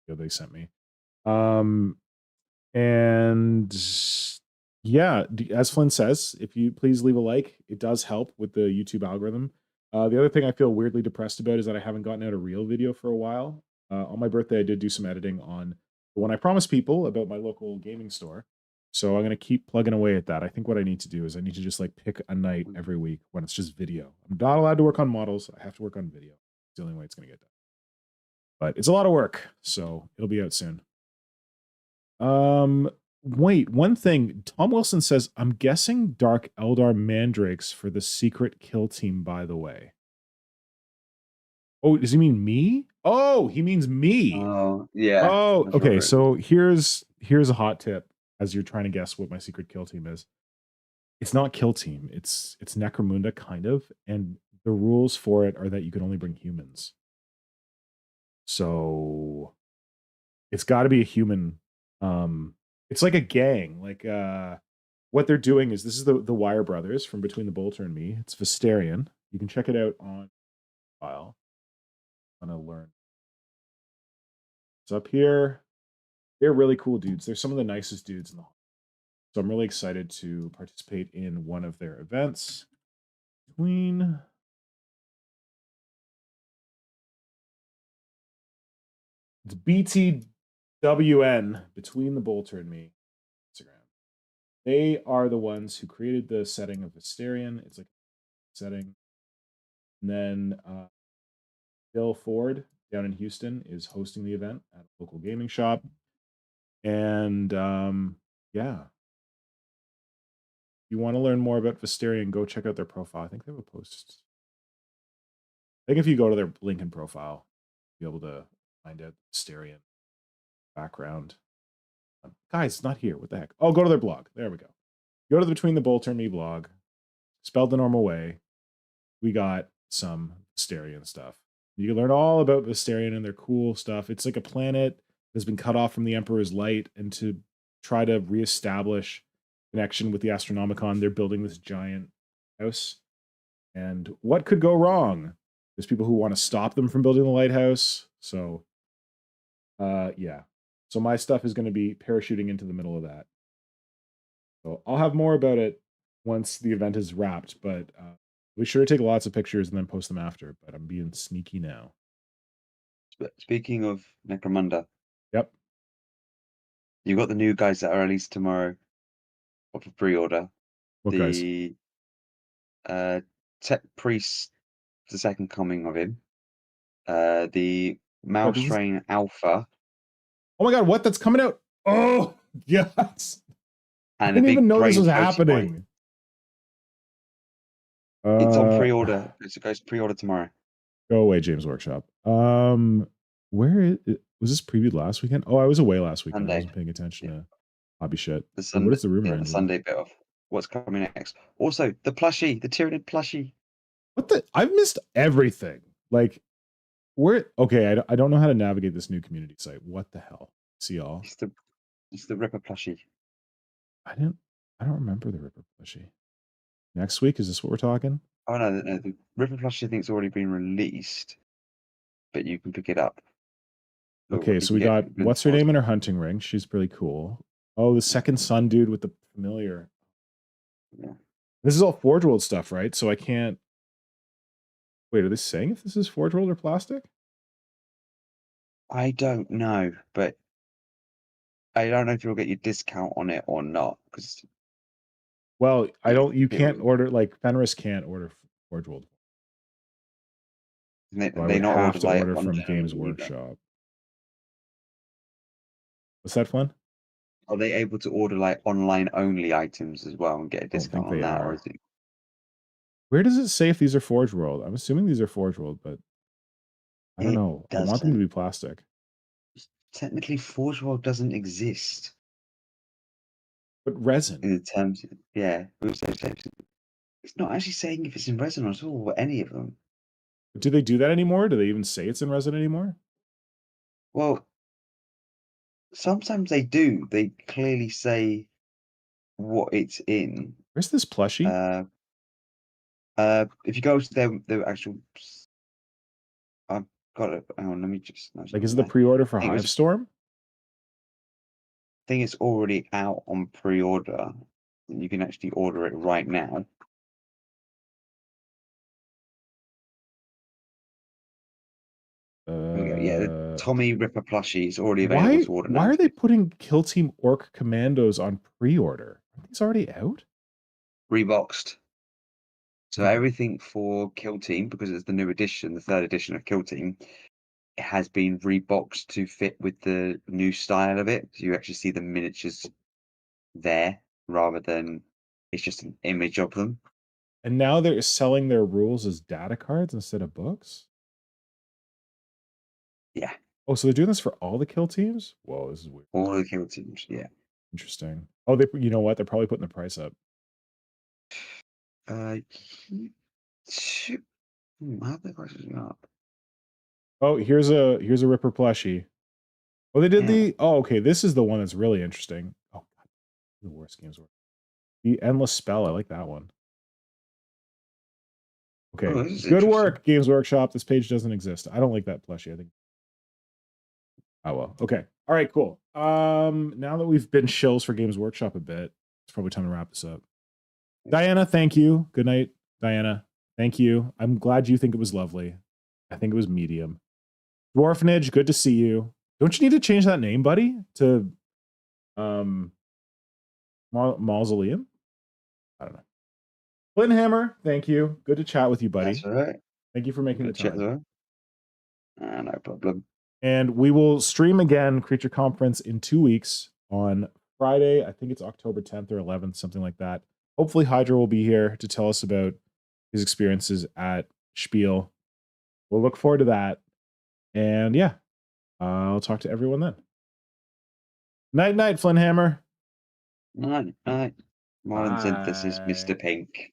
video they sent me. And yeah, as Flynn says, if you please leave a like, it does help with the YouTube algorithm. The other thing I feel weirdly depressed about is that I haven't gotten out a real video for a while. On my birthday, I did do some editing on the one I promised people about my local gaming store. So I'm going to keep plugging away at that. I think what I need to do is I need to just like pick a night every week when it's just video. I'm not allowed to work on models. I have to work on video. It's the only way it's going to get done. But it's a lot of work, so it'll be out soon. Wait, one thing. Tom Wilson says, I'm guessing Dark Eldar Mandrakes for the secret kill team, by the way. Oh, does he mean me? Oh, he means me. Oh, yeah. Oh, that's okay. right. So here's a hot tip as you're trying to guess what my secret kill team is. It's not kill team. It's Necromunda kind of, and the rules for it are that you can only bring humans. So It's got to be a human. It's like a gang. Like what they're doing is this is the Wire Brothers from Between the Bolter and Me. It's Visterion. You can check it out on file. I'm gonna learn. It's up here. They're really cool dudes. They're some of the nicest dudes in the hall. So I'm really excited to participate in one of their events. Between it's BTWN, Between the Bolter and Me, Instagram. They are the ones who created the setting of Visterion. It's like a setting. And then Bill Ford down in Houston is hosting the event at a local gaming shop. And yeah, if you want to learn more about Visterion, go check out their profile. I think they have a post. I think if you go to their LinkedIn profile, you'll be able to find out Visterion background. Guys, it's not here. What the heck? Oh, go to their blog. There we go. Go to the Between the Bolter and Me blog. Spelled the normal way. We got some Visterion stuff. You can learn all about Visterion and their cool stuff. It's like a planet that's been cut off from the Emperor's light, and to try to reestablish connection with the Astronomicon, they're building this giant house. And what could go wrong? There's people who want to stop them from building the lighthouse. So, yeah. So my stuff is going to be parachuting into the middle of that. So I'll have more about it once the event is wrapped, but be sure to take lots of pictures and then post them after. But I'm being sneaky now. Speaking of Necromunda, Yep. you've got the new guys that are released tomorrow, or for pre-order. What guys? The Tech Priest, the second coming of him. The Mouse this is- Train Alpha, Oh my god, what? That's coming out? Oh, yes. I and a didn't big even know this brain was floaty boy. happening. It's on pre-order. It goes pre-order tomorrow. Go away, James Workshop. Where was this previewed last weekend? Oh, I was away last weekend. I Sunday. wasn't paying attention to hobby shit. The What Sunday, is the rumor the engine? Sunday bit of what's coming next. Also, the plushie, the Tyranid plushie. What the? I've missed everything. Like, where? Okay, I don't know how to navigate this new community site. What the hell? See y'all. It's the Ripper plushie. I don't remember the Ripper plushie. Next week, is this what we're talking? Oh no, the Ripper plushie I think's already been released, but you can pick it up. Okay, so we got what's her name in her hunting ring. She's pretty cool. Oh, the second son dude with the familiar. Yeah. This is all Forge World stuff, right? So I can't. Wait, are they saying if this is Forge World or plastic? I don't know, but I don't know if you'll get your discount on it or not. Because Well, I don't. You can't order, like Fenris can't order Forge World. they So I would not have to like order from online Games only either. Workshop. What's that, Flynn? Are they able to order like online only items as well and get a don't discount think on they that, are. or is it? Where does it say if these are Forge World? I'm assuming these are Forge World, but I don't It know. I want them to be plastic. Technically, Forge World doesn't exist But resin. in the terms. Yeah, it's not actually saying if it's in resin at all, or any of them. Do they do that anymore? Do they even say it's in resin anymore? Well, sometimes they do. They clearly say what it's in. Where's this plushie? If you go to their actual, I've got it. Hang on, let me just. No, Like, is it the pre-order for Hivestorm? I think it's already out on pre-order. You can actually order it right now. Yeah, the Tommy Ripper plushie is already available to order now. Why are they putting Kill Team Orc Commandos on pre-order? Are these already out? Reboxed. So everything for Kill Team, because it's the new edition, the third edition of Kill Team, it has been reboxed to fit with the new style of it. So you actually see the miniatures there rather than it's just an image of them. And now they're selling their rules as data cards instead of books? Yeah. Oh, so they're doing this for all the kill teams? Whoa, this is weird. All the Kill Teams, yeah. Interesting. Oh, you know what? They're probably putting the price up. How the prices up? Oh, here's a Ripper plushie. Oh, they did Yeah. the. Oh, okay. This is the one that's really interesting. Oh, God. The worst games were. The Endless Spell. I like that one. Okay. Oh, this is Good interesting. work, Games Workshop. This page doesn't exist. I don't like that plushie. I think. Oh, well. Okay. All right, cool. Now that we've been shills for Games Workshop a bit, it's probably time to wrap this up. Diana, thank you. Good night, Diana. Thank you. I'm glad you think it was lovely. I think it was medium. Dwarfnage, good to see you. Don't you need to change that name, buddy, to Mausoleum? I don't know. Flinthammer, thank you. Good to chat with you, buddy. That's all right. Thank you for making the Good chat as time. well. No problem. And we will stream again, Creature Conference, in 2 weeks on Friday. I think it's October 10th or 11th, something like that. Hopefully, Hydra will be here to tell us about his experiences at Spiel. We'll look forward to that. And yeah, I'll talk to everyone then. Night, night, Flinthammer. Night. Modern synthesis, Mr. Pink.